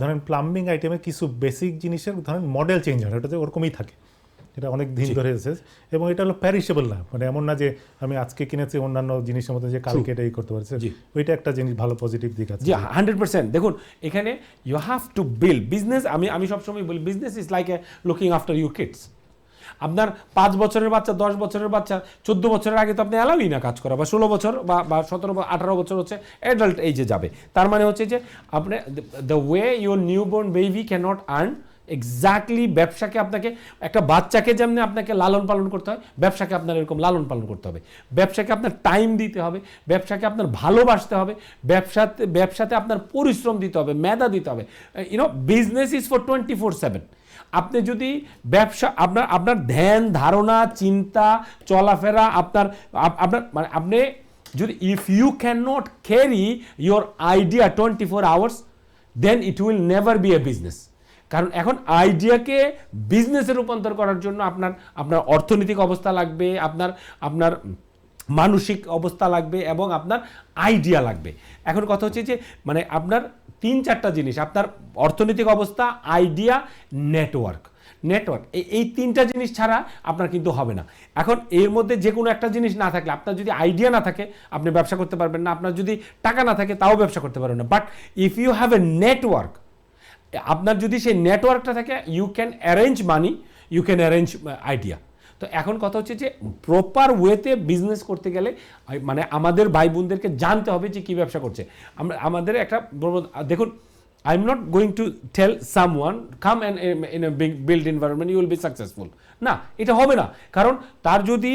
ধরেন প্লাম্বিং আইটেমে কিছু বেসিক জিনিসের ধরেন মডেল চেঞ্জ হয়, ওটাতে ওরকমই থাকে, এটা অনেক দিন ধরে এসেছে, এবং এটা হলো প্যারিশেবল না, মানে এমন না যে আমি আজকে কিনেছি অন্যান্য জিনিসের মধ্যে যে কালকে এটাই করতে পারছে, ওইটা একটা জিনিস ভালো পজিটিভ দিক আছে। জি 100%। দেখুন এখানে you have to build business. আমি সবসময় বলি business is like a looking after your kids. আপনার 5 বছরের বাচ্চা, 10 বছরের বাচ্চা, 14 বছরের আগে তো আপনি অ্যালাউই না কাজ করা, বা 16 বছর বা 17, 18 বছর হচ্ছে অ্যাডাল্ট এইজে যাবে। তার মানে হচ্ছে যে আপনি the way your newborn baby can't earn exactly, ব্যবসাকে আপনাকে, একটা বাচ্চাকে যেমনি আপনাকে লালন পালন করতে হয়, ব্যবসাকে আপনার এরকম লালন পালন করতে হবে। ব্যবসাকে আপনার টাইম দিতে হবে, ব্যবসাকে আপনার ভালোবাসতে হবে, ব্যবসাতে আপনার পরিশ্রম দিতে হবে, মেধা দিতে হবে। Business is for 24/7। আপনি যদি ব্যবসা আপনার ধ্যান ধারণা, চিন্তা, চলাফেরা, আপনার মানে আপনি যদি if you can not carry your idea 24 hours, then it will never be a business. কারণ এখন আইডিয়াকে বিজনেসে রূপান্তর করার জন্য আপনার অর্থনৈতিক অবস্থা লাগবে, আপনার মানসিক অবস্থা লাগবে, এবং আপনার আইডিয়া লাগবে। এখন কথা হচ্ছে যে মানে আপনার 3-4টা জিনিস, আপনার অর্থনৈতিক অবস্থা, আইডিয়া, নেটওয়ার্ক, এই 3টা জিনিস ছাড়া আপনার কিন্তু হবে না। এখন এর মধ্যে যে কোনো একটা জিনিস না থাকলে, আপনার যদি আইডিয়া না থাকে আপনি ব্যবসা করতে পারবেন না, আপনার যদি টাকা না থাকে তাও ব্যবসা করতে পারবেন না। But if you have a network, আপনার যদি সেই নেটওয়ার্কটা থাকে, you can arrange money, you can arrange idea. তো এখন কথা হচ্ছে যে প্রপার ওয়েতে বিজনেস করতে গেলে মানে আমাদের ভাই বোনদেরকে জানতে হবে যে কী ব্যবসা করছে। আমাদের একটা দেখুন, I am not going to tell someone come and in a big built environment you will be successful, না, এটা হবে না। কারণ তার যদি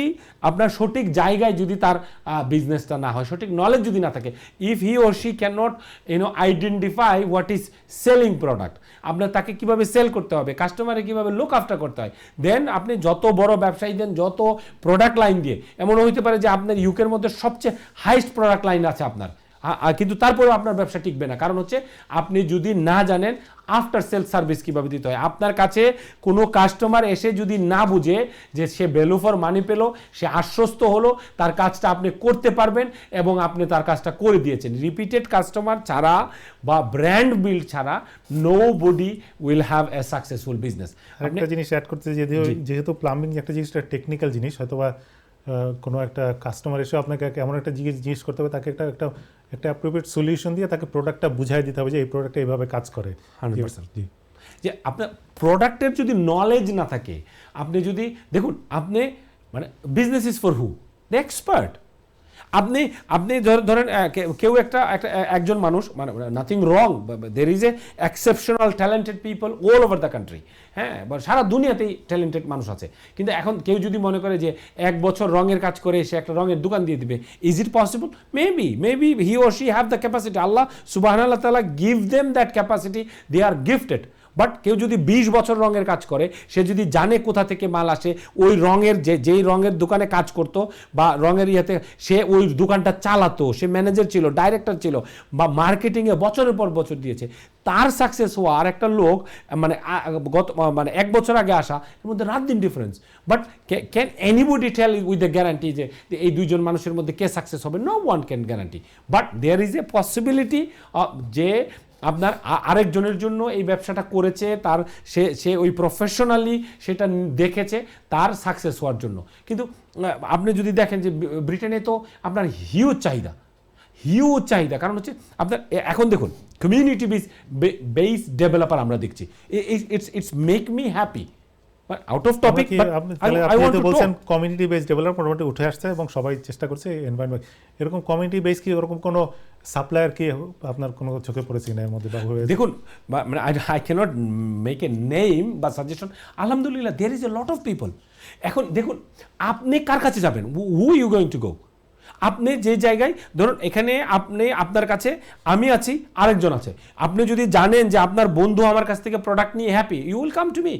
আপনার সঠিক জায়গায় যদি তার বিজনেসটা না হয়, সঠিক নলেজ যদি না থাকে, if he or she cannot identify what is selling product, আপনার তাকে কিভাবে সেল করতে হবে, কাস্টমারে কিভাবে লুক আফটার করতে হয়, দেন আপনি যত বড় ব্যবসায়ী দেন, যত প্রোডাক্ট লাইন দিয়ে, এমনও হইতে পারে যে আপনার ইউকের মধ্যে সবচেয়ে হাইস্ট প্রোডাক্ট লাইন আছে আপনার, কিন্তু তারপরেও আপনার ব্যবসা টিকবে না, কারণ হচ্ছে আপনি যদি না জানেন আফটার সেল সার্ভিস কীভাবে দিতে হয়। আপনার কাছে কোনো কাস্টমার এসে যদি না বুঝে যে সে ভ্যালু ফর মানি পেল, সে আশ্বস্ত হলো, তার কাজটা আপনি করতে পারবেন এবং আপনি তার কাজটা করে দিয়েছেন। রিপিটেড কাস্টমার ছাড়া বা ব্র্যান্ড বিল্ড ছাড়া nobody will have a successful business. একটা জিনিস অ্যাড করতে যেহেতু প্লাম্বিং একটা জিনিসটা টেকনিক্যাল জিনিস, হয়তোবা কোনো একটা কাস্টমার এসে আপনাকে এমন একটা জিজ্ঞেস করতে হবে, তাকে একটা অ্যাপ্রোপ্রিয়েট সলিউশন দিয়ে তাকে প্রোডাক্টটা বুঝাই দিতে হবে যে এই প্রোডাক্টটা এইভাবে কাজ করে। 100%। যে আপনার প্রোডাক্টের যদি নলেজ না থাকে, আপনি যদি দেখুন, আপনি মানে business is for who? The expert. আপনি ধরেন কেউ একজন মানুষ, মানে nothing wrong, there is A exceptional talented people all over the country, হ্যাঁ, সারা দুনিয়াতেই ট্যালেন্টেড মানুষ আছে। কিন্তু এখন কেউ যদি মনে করে যে 1 বছর রঙের কাজ করে সে একটা রঙের দোকান দিয়ে দিবে, is it possible? Maybe he or she have the capacity. আল্লাহ সুবহানাহু ওয়া তাআলা give them that capacity, they are gifted. But কেউ যদি 20 বছর রঙের কাজ করে, সে যদি জানে কোথা থেকে মাল আসে, ওই রঙের যেই রঙের দোকানে কাজ করতো বা রঙের ইয়েতে সে ওই দোকানটা চালাতো, সে ম্যানেজার ছিল, ডাইরেক্টর ছিল, বা মার্কেটিংয়ে বছরের পর বছর দিয়েছে, তার সাকসেস হওয়া আর একটা লোক মানে 1 বছর আগে আসা, এর মধ্যে রাত দিন difference. But can anybody tell with the guarantee যে এই দুইজন মানুষের মধ্যে কে সাকসেস হবে? No one can guarantee. But there is a possibility যে আপনার আরেকজনের জন্য এই ব্যবসাটা করেছে, তার সে ওই প্রফেশনালি সেটা দেখেছে তার সাকসেস হওয়ার জন্য। কিন্তু আপনি যদি দেখেন যে ব্রিটেনে তো আপনার হিউজ চাহিদা, কারণ হচ্ছে আপনার এখন দেখুন কমিউনিটি বেস ডেভেলপার আমরা দেখছি, it's make me happy. Out of topic, আপনি বলছেন কমিউনিটি বেস ডেভেলপার মোটামুটি উঠে আসছে এবং সবাই চেষ্টা করছে এনভায়রনমেন্ট। এরকম কমিউনিটি বেস কি ওরকম কোনো সাপ্লায়ার কি আপনার কোনো চোখে পড়েছে না এর মধ্যে? দেখুন, মানে I can't make a name বা সাজেশন। আলহামদুলিল্লাহ there is a lot of people. এখন দেখুন, আপনি কার কাছে যাবেন? Who you going to go? আপনি যে জায়গায় ধরুন, এখানে আপনার কাছে আমি আছি, আরেকজন আছে, আপনি যদি জানেন যে আপনার বন্ধু আমার কাছ থেকে প্রোডাক্ট নিয়ে happy, you will come to me.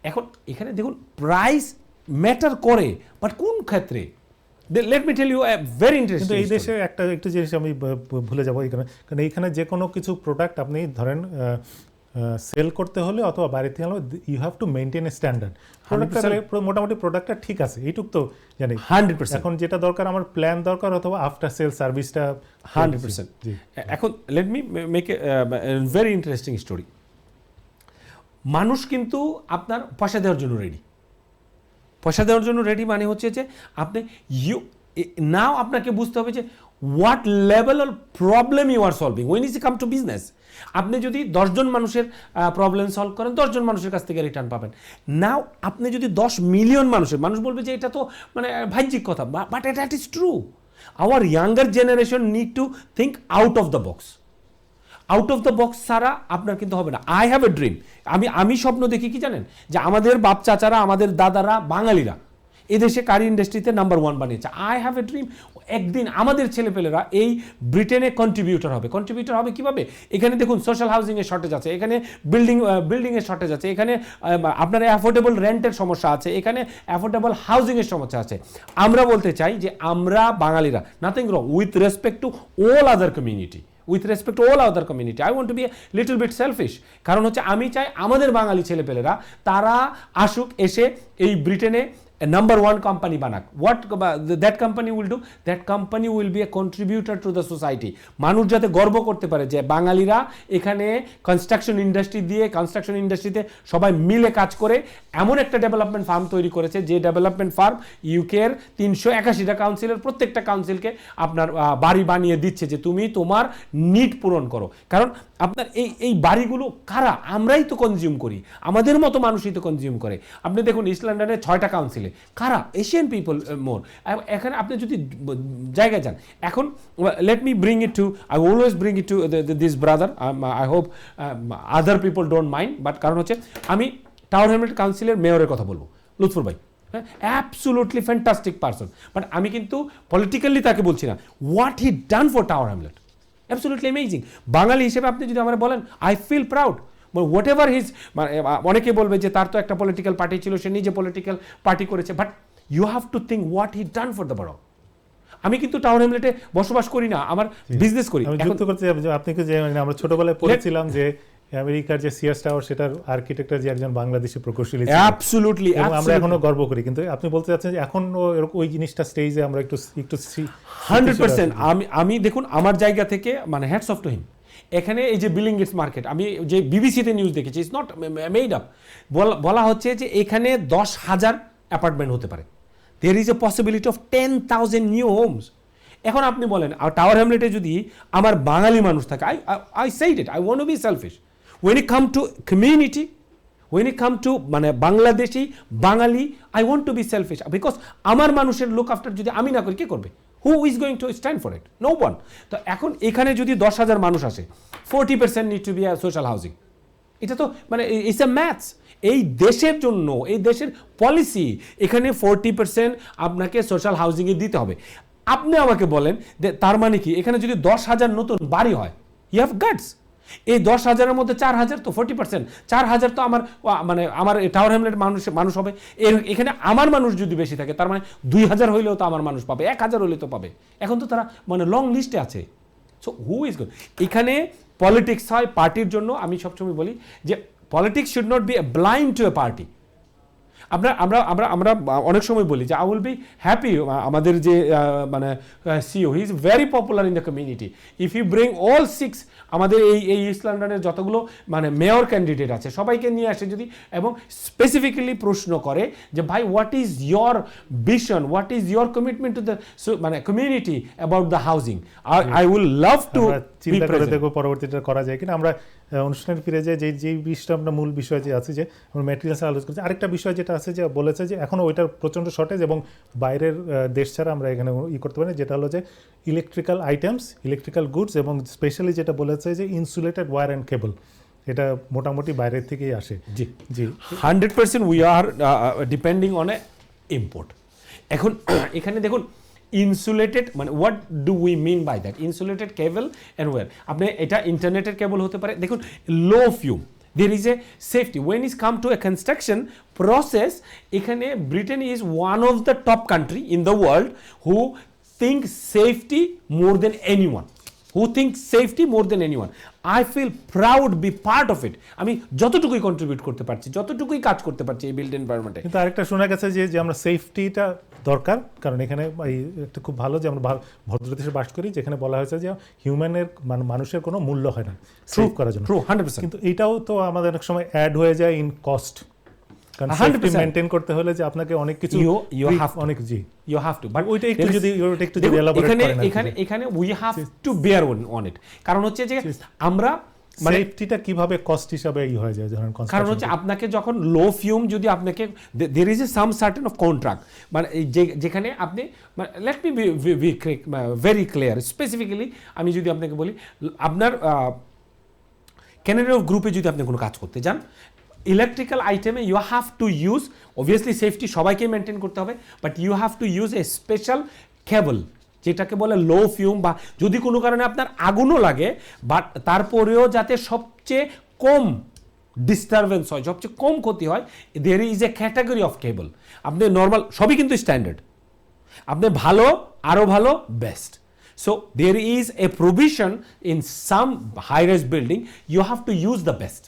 এখন এখানে দেখুন প্রাইস ম্যাটার করে, বাট কোন ক্ষেত্রে? Let me tell you a very interesting. এই দেশে একটা জিনিস আমি ভুলে যাবো এখানে, কারণ এইখানে যে কোনো কিছু প্রোডাক্ট আপনি ধরেন সেল করতে হলে অথবা বাইরে থেকে হলে you have to maintain a standard. মোটামুটি প্রোডাক্টটা ঠিক আছে, এইটুক তো জানি। 100%। এখন যেটা দরকার আমার প্ল্যান দরকার, অথবা আফটার সেল সার্ভিসটা 100%। এখন লেট মি মেক এ ভেরি ইন্টারেস্টিং স্টোরি। মানুষ কিন্তু আপনার পয়সা দেওয়ার জন্য রেডি, মানে হচ্ছে যে আপনি নাও আপনাকে বুঝতে হবে যে what level of problem you are solving when is come to business. আপনি যদি 10 জন মানুষের প্রবলেম সলভ করেন, 10 জন মানুষের কাছ থেকে রিটার্ন পাবেন। নাও আপনি যদি 10 মিলিয়ন মানুষ বলবে যে এটা তো মানে বাহ্যিক কথা, বাট এটা is true. Our younger generation need to think out of the box. Out of the box ছাড়া আপনার কিন্তু হবে না। I have a dream. আমি স্বপ্ন দেখি কি জানেন, যে আমাদের বাপ চাচারা, আমাদের দাদারা, বাঙালিরা এদেশে কারি ইন্ডাস্ট্রিতে নাম্বার 1 বানিয়েছে। আই হ্যাভ এ ড্রিম, একদিন আমাদের ছেলেপেলেরা এই ব্রিটেনে কন্ট্রিবিউটর হবে কিভাবে? এখানে দেখুন সোশ্যাল হাউজিংয়ের শর্টেজ আছে, এখানে বিল্ডিংয়ের শর্টেজ আছে, এখানে আপনার অ্যাফোর্ডেবল রেন্টের সমস্যা আছে, এখানে অ্যাফোর্ডেবল হাউজিংয়ের সমস্যা আছে। আমরা বলতে চাই যে আমরা বাঙালিরা, nothing wrong with respect to all other community, I want to be a little bit selfish, কারণ হচ্ছে আমি চাই আমাদের বাঙালি ছেলেপেলেরা তারা আসুক, এসে এই ব্রিটেনে নাম্বার 1 কোম্পানি বানাক। What that company will do? That company will be a contributor to the society. মানুষ যাতে গর্ব করতে পারে যে বাঙালিরা এখানে কনস্ট্রাকশন ইন্ডাস্ট্রিতে সবাই মিলে কাজ করে এমন একটা ডেভেলপমেন্ট ফার্ম তৈরি করেছে, যে ডেভেলপমেন্ট ফার্ম ইউকের 381টা কাউন্সিলের প্রত্যেকটা কাউন্সিলকে আপনার বাড়ি বানিয়ে দিচ্ছে, যে তুমি তোমার নিড পূরণ করো। কারণ আপনার এই বাড়িগুলো কারা? আমরাই তো কনজিউম করি, আমাদের মতো মানুষই তো কনজিউম করে। আপনি দেখুন ইস্ট লন্ডনের 6টা কাউন্সিলে কারা? Asian people more. এখানে আপনি যদি জায়গায় যান, এখন let me bring it to, I always bring it to this brother, I hope other people don't mind, but কারণ হচ্ছে আমি টাওয়ার হ্যামলেট কাউন্সিলের মেয়রের কথা বলবো, লুৎফর ভাই। হ্যাঁ, অ্যাবসোলুটলি ফ্যান্টাস্টিক পারসন, বাট আমি কিন্তু পলিটিক্যালি তাকে বলছি না। What he done for Tower Hamlet, absolutely amazing. বাঙালি হিসেবে আপনি যদি আমার বলেন, I feel proud. Whatever his, অনেকে বলবে যে তার তো একটা পলিটিক্যাল পার্টি ছিল, সে নিজে পলিটিক্যাল পার্টি করেছে, but you have to think what he done for the বড়ো। আমি কিন্তু টাউন হ্যামলেটে বসবাস করি না, আমার বিজনেস করি। আমি যুক্ত করতে চাই, আপনি কি যে মানে আমরা ছোটবেলায় পড়েছিলাম যে আমেরিকার যে সিয়ার্স টাওয়ার সেটার আর্কিটেক্টর যে একজন বাংলাদেশি প্রকৌশলী ছিলেন। অ্যাবসলিউটলি, এবং আমরা এখনো গর্ব করি, কিন্তু আপনি বলতে চাচ্ছেন যে এখনো ওই জিনিসটা স্টেজে আমরা একটু 100%। আমি দেখুন আমার জায়গা থেকে মানে হ্যাটস অফ টু হিম। এখানে এই যে বিলিং গেটস মার্কেট, আমি যে বিবিসিতে নিউজ দেখেছি, ইটস নট মেড আপ, বলা হচ্ছে যে এখানে 10,000 অ্যাপার্টমেন্ট হতে পারে। There is a possibility of 10,000 new homes. এখন আপনি বলেন টাওয়ার হ্যামলেটে যদি আমার বাঙালি মানুষ থাকে, I said it, I want to be shellfish when it come to community, when it come to মানে বাংলাদেশি বাঙালি, I want to be selfish because আমার মানুষের লুক আফটার যদি আমি না করি কে করবে? Who is going to stand for it? No one. তো এখন এখানে যদি 10,000 মানুষ আসে, 40% need to be social housing. এটা তো মানে ইটস এ ম্যাথস। এই দেশের জন্য, এই দেশের পলিসি, এখানে 40% আপনাকে সোশ্যাল হাউজিংয়ে দিতে হবে। আপনি আমাকে বলেন যে তার মানে কি এখানে যদি 10,000 নতুন বাড়ি হয়, ইউ হ্যাভ গাটস। এই 10,000-এর মধ্যে 4,000 তো 40%, 4,000 তো আমার মানে আমার টাওয়ার হ্যামলেট মানুষ হবে। এখানে আমার মানুষ যদি বেশি থাকে, তার মানে 2,000 হইলেও তো আমার মানুষ পাবে, 1,000 হইলে তো পাবে। এখন তো তারা মানে লং লিস্টে আছে। So who is good? এখানে পলিটিক্স হয় পার্টির জন্য। আমি সবসময় বলি যে politics should not be blind to a party. আমরা আমরা আমরা আমরা অনেক সময় বলি যে আই উইল বি হ্যাপি, আমাদের যে মানে CEO, he is very popular in the community, if you bring all 6 আমাদের এই ইস্ট লন্ডনের যতগুলো মানে মেয়র ক্যান্ডিডেট আছে সবাইকে নিয়ে আসে যদি, এবং স্পেসিফিক্যালি প্রশ্ন করে যে ভাই what is your vision, what is your commitment to the মানে community about the housing, I will love to চিন্তা করে দেখবো পরবর্তীটা করা যায় কিনা। আমরা অনুষ্ঠানে ফিরে যাই, যে বিষয়টা আমরা মূল বিষয় যে আছে যে আমরা ম্যাটেরিয়ালস আলোচনা করছি। আরেকটা বিষয় যেটা আছে যে বলেছে যে এখনও ওইটার প্রচণ্ড শর্টেজ, এবং বাইরের দেশ ছাড়া আমরা এখানে করতে পারি, যেটা হলো যে ইলেকট্রিক্যাল আইটেমস, ইলেকট্রিক্যাল গুডস, এবং স্পেশালি যেটা বলেছে যে ইনসুলেটেড ওয়্যার অ্যান্ড কেবল, এটা মোটামুটি বাইরের থেকেই আসে। জি জি, 100% we are depending on a import. এখন এখানে দেখুন ইনসুলেটেড মানে what do we mean by that? Insulated cable and wire, আপনি এটা ইন্টারনেটের কেবল হতে পারে। দেখুন low fume, there is a safety when it come to a construction process. এখানে Britain is one of the top country in the world who think safety more than anyone, I feel proud be part of it. আমি যতটুকুই contribute করতে পারছি, যতটুকুই কাজ করতে পারছি এই বিল্ড এনভায়রনমেন্টে। কিন্তু আরেকটা শোনা গেছে যে আমরা সেফটিটা দরকার, কারণ এখানে একটা খুব ভালো যে আমরা ভদ্র দেশে বাস করি, যেখানে বলা হয়েছে যে হিউম্যানের মানুষের কোনো মূল্য হয় না সেভ করার জন্য। 100%। কিন্তু এটাও তো আমাদের অনেক সময় অ্যাড হয়ে যায় ইন কস্ট, কারণ সেফটি মেইনটেইন করতে হলে যে আপনাকে অনেক কিছু অনেক you have to, but ওইটা একটু যদি এলাবোরেট করেন এখানে we have to bear on it। কারণ হচ্ছে যে আমরা সেফটিটা কিভাবে কস্ট হিসাবে হয়ে যায় যখন কনস্ট্রাকশন, কারণ হচ্ছে আপনাকে যখন লো ফিউম যদি আপনাকে there is a some certain of contract মানে যেখানে আপনি let me be very clear specifically, আমি যদি আপনাকে বলি আপনার ক্যানাডা গ্রুপে যদি আপনি কোনো কাজ করতে যান, ইলেকট্রিক্যাল আইটেমে you have to use, obviously safety সবাইকে মেনটেন করতে হবে, but you have to use a special cable যেটাকে বলে লো ফিউম, বা যদি কোনো কারণে আপনার আগুনও লাগে বাট তারপরেও যাতে সবচেয়ে কম ডিস্টারবেন্স হয়, সবচেয়ে কম ক্ষতি হয়, there is a category of cable. আপনি নর্মাল সবই কিন্তু স্ট্যান্ডার্ড, আপনি ভালো আরও ভালো best. So there is a provision in some high-rise building you have to use the best.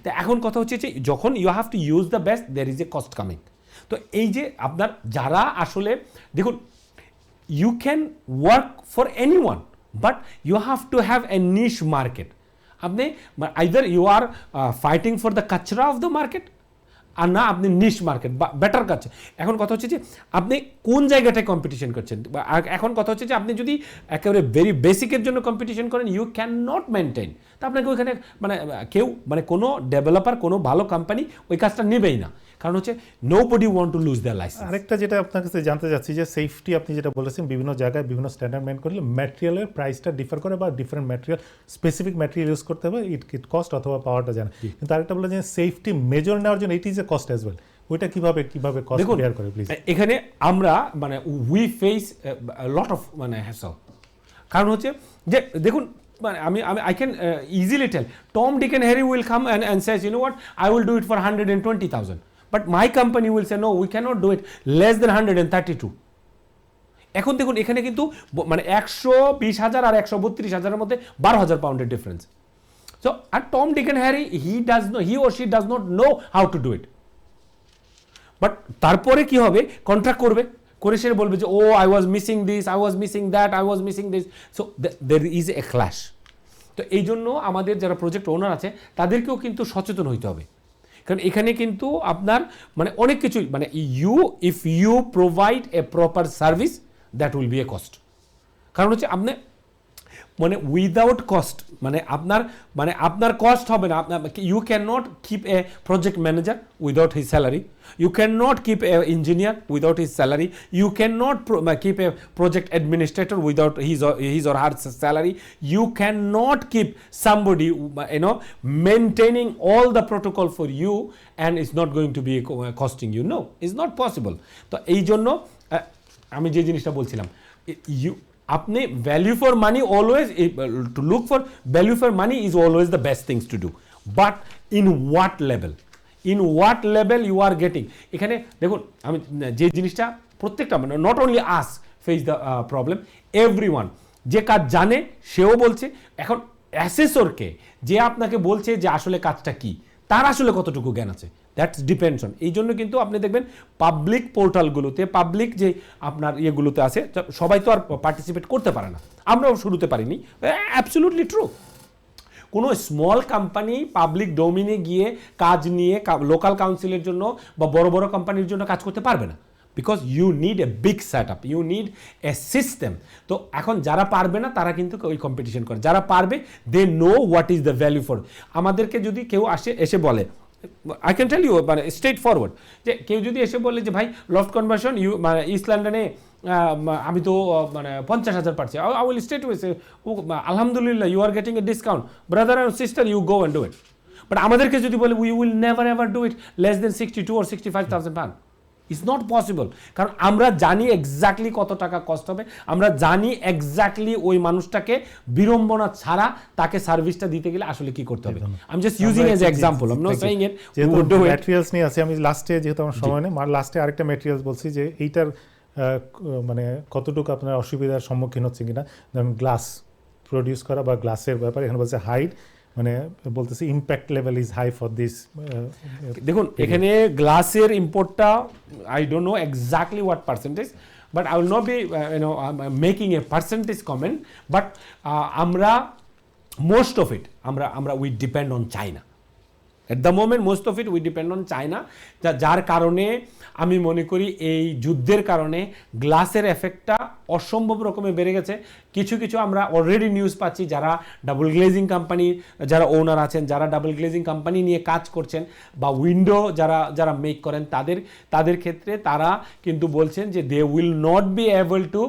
তো এখন কথা হচ্ছে যে যখন you have to use the best there is a cost coming. তো এই যে আপনার যারা আসলে দেখুন you can work for anyone but you have to have a niche market. আপনি either you are fighting for the kachra of the market আর না আপনি নিশ মার্কেট বা বেটার কাছে। এখন কথা হচ্ছে যে আপনি কোন জায়গাটায় কম্পিটিশন করছেন। এখন কথা হচ্ছে যে আপনি যদি একেবারে ভেরি বেসিকের জন্য কম্পিটিশন করেন ইউ ক্যান নট মেনটেন, তা আপনাকে ওইখানে মানে কেউ মানে কোনো ডেভেলপার কোনো ভালো কোম্পানি ওই কাজটা নেবেই না, কারণ হচ্ছে nobody want to lose there licence. আরেকটা যেটা আপনার কাছে জানতে চাচ্ছি যে সেফটি আপনি যেটা বলেছেন বিভিন্ন জায়গায় বিভিন্ন স্ট্যান্ডার্ড মেইন করলে ম্যাটেরিয়ালের প্রাইসটা ডিফার করে বা different material specific material use করতে হবে, ইট কস্ট অথবা পাওয়ারটা জানা। কিন্তু আরেকটা বলে যে সেফটি মেজর নেওয়ার জন্য it is a cost as well, ওইটা কিভাবে কস্ট বেয়ার করে প্লিজ? এখানে আমরা মানে উই ফেস লট অফ মানে হ্যাসল, কারণ হচ্ছে যে দেখুন মানে আমি I can easily tell Tom, Dick and Harry will come and says you know what I will do it for 120,000, but my company will say no we cannot do it less than 132. এখন দেখুন এখানে কিন্তু মানে 120,000 আর 132,000-এর মধ্যে 12,000 পাউন্ডের difference. So আর Tom, Dick and Harry he or she does not know how to do it. But তারপরে কি হবে, কন্ট্রাক্ট করবে, করে সে বলবে যে oh I was missing this, I was missing that, I was missing this. So there is a clash. তো এই জন্য আমাদের যারা প্রজেক্ট ওনার আছে তাদেরকেও কিন্তু সচেতন হইতে হবে, কারণ এখানে কিন্তু আপনার মানে অনেক কিছু মানে if you provide a proper service that will be a cost. কারণ হচ্ছে আপনি মানে উইদাউট কস্ট মানে আপনার কস্ট হবে না। You can not keep a project manager without his salary, you can not keep a engineer without his salary, you can not keep a project administrator without his or her salary, you cannot keep somebody maintaining all the protocol for you and it's not going to be costing you. No, it's not possible. তো এই জন্য আমি যে জিনিসটা বলছিলাম, আপনি value for money always, to look for value for money is always the best things to do, but in what level you are getting. এখানে দেখুন আমি যে জিনিসটা প্রত্যেকটা মানে not only us face the problem, everyone যে কাজ জানে সেও বলছে। এখন অ্যাসেসরকে যে আপনাকে বলছে যে আসলে কাজটা কি, তার আসলে কতটুকু জ্ঞান আছে, দ্যাটস ডিপেন্ডস অন। এই জন্য কিন্তু আপনি দেখবেন পাবলিক পোর্টালগুলোতে, পাবলিক যে আপনার ইয়েগুলোতে আছে, সবাই তো আর পার্টিসিপেট করতে পারে না, আমরাও শুরুতে পারিনি, অ্যাবসলিউটলি ট্রু। কোনো স্মল কোম্পানি পাবলিক ডোমিনে গিয়ে কাজ নিয়ে লোকাল কাউন্সিলের জন্য বা বড় বড় কোম্পানির জন্য কাজ করতে পারবে না, because you need a big set up, you need a system. তো এখন যারা পারবে না তারা কিন্তু ওই কম্পিটিশন করে, যারা পারবে they know what is the value for. আমাদেরকে যদি কেউ এসে বলে, আই ক্যান টেল ইউ মানে স্ট্রেট ফরওয়ার্ড, যে কেউ যদি এসে বলে যে ভাই লফট কনভার্সন মানে ইস্ট লন্ডনে আমি তো মানে 50,000 পাচ্ছি, I will straight way say আলহামদুলিল্লাহ you are getting a discount, brother and sister you go and do it. But আমাদেরকে যদি বলে we will never ever do it less than 62 or 65,000 pound, it's not possible. কারণ আমরা জানি exactly কত টাকা cost হবে, আমরা জানি এক্স্যাক্টলি ওই মানুষটাকে বিড়ম্বনা ছাড়া তাকে সার্ভিসটা দিতে গেলে আসলে কি করতে হবে। I am just using as example, I am not saying it would do it. Materials নিয়ে আছে, আমি লাস্টে যেহেতু আমার সময় নেই, লাস্টে আরেকটা ম্যাটেরিয়ালস বলছি যে এইটার মানে কতটুকু আপনার অসুবিধার সম্মুখীন হচ্ছে কিনা। যেমন গ্লাস প্রডিউস করা বা গ্লাসের ব্যাপারে এখানে বলছে হাইট, মানে বলতেছে impact level is high for this. দেখুন এখানে গ্লাসের ইম্পোর্টটা I don't know exactly what percentage, but I will not be making a percentage comment, but আমরা মোস্ট অফ ইট আমরা we depend on China. At the moment most of it we depend on China, যার কারণে আমি মনে করি এই যুদ্ধের কারণে গ্লাসের এফেক্টটা অসম্ভব রকমের বেড়ে গেছে। কিছু আমরা অলরেডি নিউজ পাচ্ছি, যারা ডাবল গ্লেজিং কোম্পানি যারা ওনার আছেন, যারা ডাবল গ্লেজিং কোম্পানি নিয়ে কাজ করছেন বা উইন্ডো যারা মেক করেন, তাদের ক্ষেত্রে তারা কিন্তু বলছেন যে they will not be able to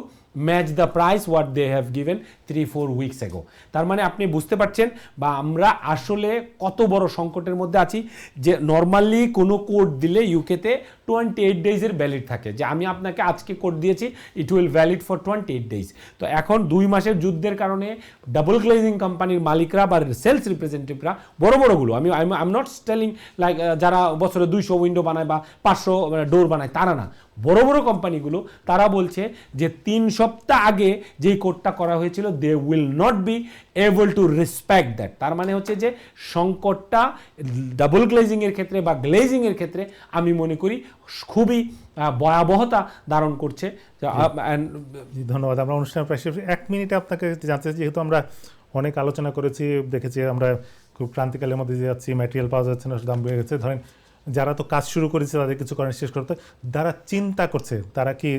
match the price what they have given 3-4 weeks ago. তার মানে আপনি বুঝতে পারছেন বা আমরা আসলে কত বড় সংকটের মধ্যে আছি, যে নর্মালি কোনো কোড দিলে ইউকেতে 28 ডেজের ভ্যালিড থাকে, যে আমি আপনাকে আজকে কোড দিয়েছি it will valid for 28 days. তো এখন 2 মাসের যুদ্ধের কারণে ডাবল গ্লেজিং কোম্পানির মালিকরা বা সেলস রিপ্রেজেন্টেটিভরা বড়গুলো, আমি I am not telling like যারা বছরে 200 উইন্ডো বানায় বা 500 ডোর বানায় তারা না, বড় কোম্পানিগুলো তারা বলছে যে 3 সপ্তাহ আগে যেই কোডটা করা হয়েছিল they will not be able to respect that. তার মানে হচ্ছে যে সংকটটা ডাবল গ্লেজিংয়ের ক্ষেত্রে বা গ্লেজিংয়ের ক্ষেত্রে আমি মনে করি খুবই ভয়াবহতা ধারণ করছে। ধন্যবাদ। আমরা অনুষ্ঠান প্রায় 1 মিনিটে আপনাকে জানতে চাই, যেহেতু আমরা অনেক আলোচনা করেছি, দেখেছি আমরা খুব ক্রান্তিকালের মধ্যে যাচ্ছি, ম্যাটেরিয়াল পাওয়া যাচ্ছে না, দাম বেড়ে গেছে। ধরেন যারা তো কাজ শুরু করেছে তাদের কিছু করেন শেষ করতে, যারা চিন্তা করছে তারা কি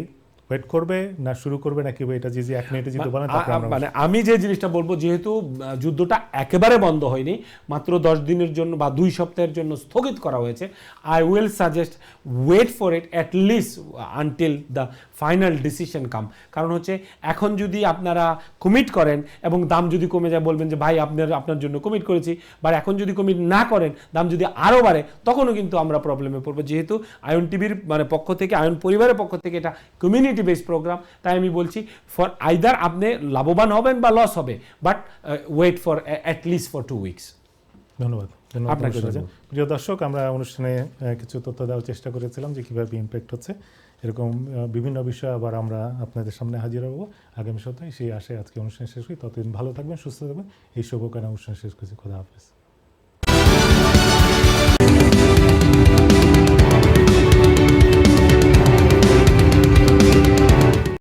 ওয়েট করবে না শুরু করবে নাকি এটা যে 1 মিনিটে যদি বলেন? মানে আমি যে জিনিসটা বলবো, যেহেতু যুদ্ধটা একেবারে বন্ধ হয়নি, মাত্র 10 দিনের জন্য বা 2 সপ্তাহের জন্য স্থগিত করা হয়েছে, I will suggest wait for it at least until the final decision come. কারণ হচ্ছে এখন যদি আপনারা কমিট করেন এবং দাম যদি কমে যায়, বলবেন যে ভাই আপনার জন্য কমিট করেছি, বা এখন যদি কমিট না করেন দাম যদি আরও বাড়ে, তখনও কিন্তু আমরা প্রবলেমে পড়বো। যেহেতু আয়ন টিভির মানে পক্ষ থেকে, আয়ন পরিবারের পক্ষ থেকে এটা কমিউনিটি বেসড প্রোগ্রাম, তাই আমি বলছি ফর আইদার আপনি লাভবান হবেন বা লস হবে, but wait for at least for 2 weeks. ধন্যবাদ। ধন্যবাদ আপনাকে মুশাররফ ধন্যবাদ। প্রিয় দর্শক, আমরা অনুষ্ঠানে কিছু তথ্য দেওয়ার চেষ্টা করেছিলাম যে কীভাবে ইমপ্যাক্ট হচ্ছে। এরকম বিভিন্ন বিষয় আবার আমরা আপনাদের সামনে হাজির হব আগামী সপ্তাহে। সেই আশায় আজকে অনুষ্ঠান শেষ করি। ততদিন ভালো থাকবেন, সুস্থ থাকবেন। এই শুভকামনা অনুষ্ঠান শেষ করছি। খোদা হাফেজ।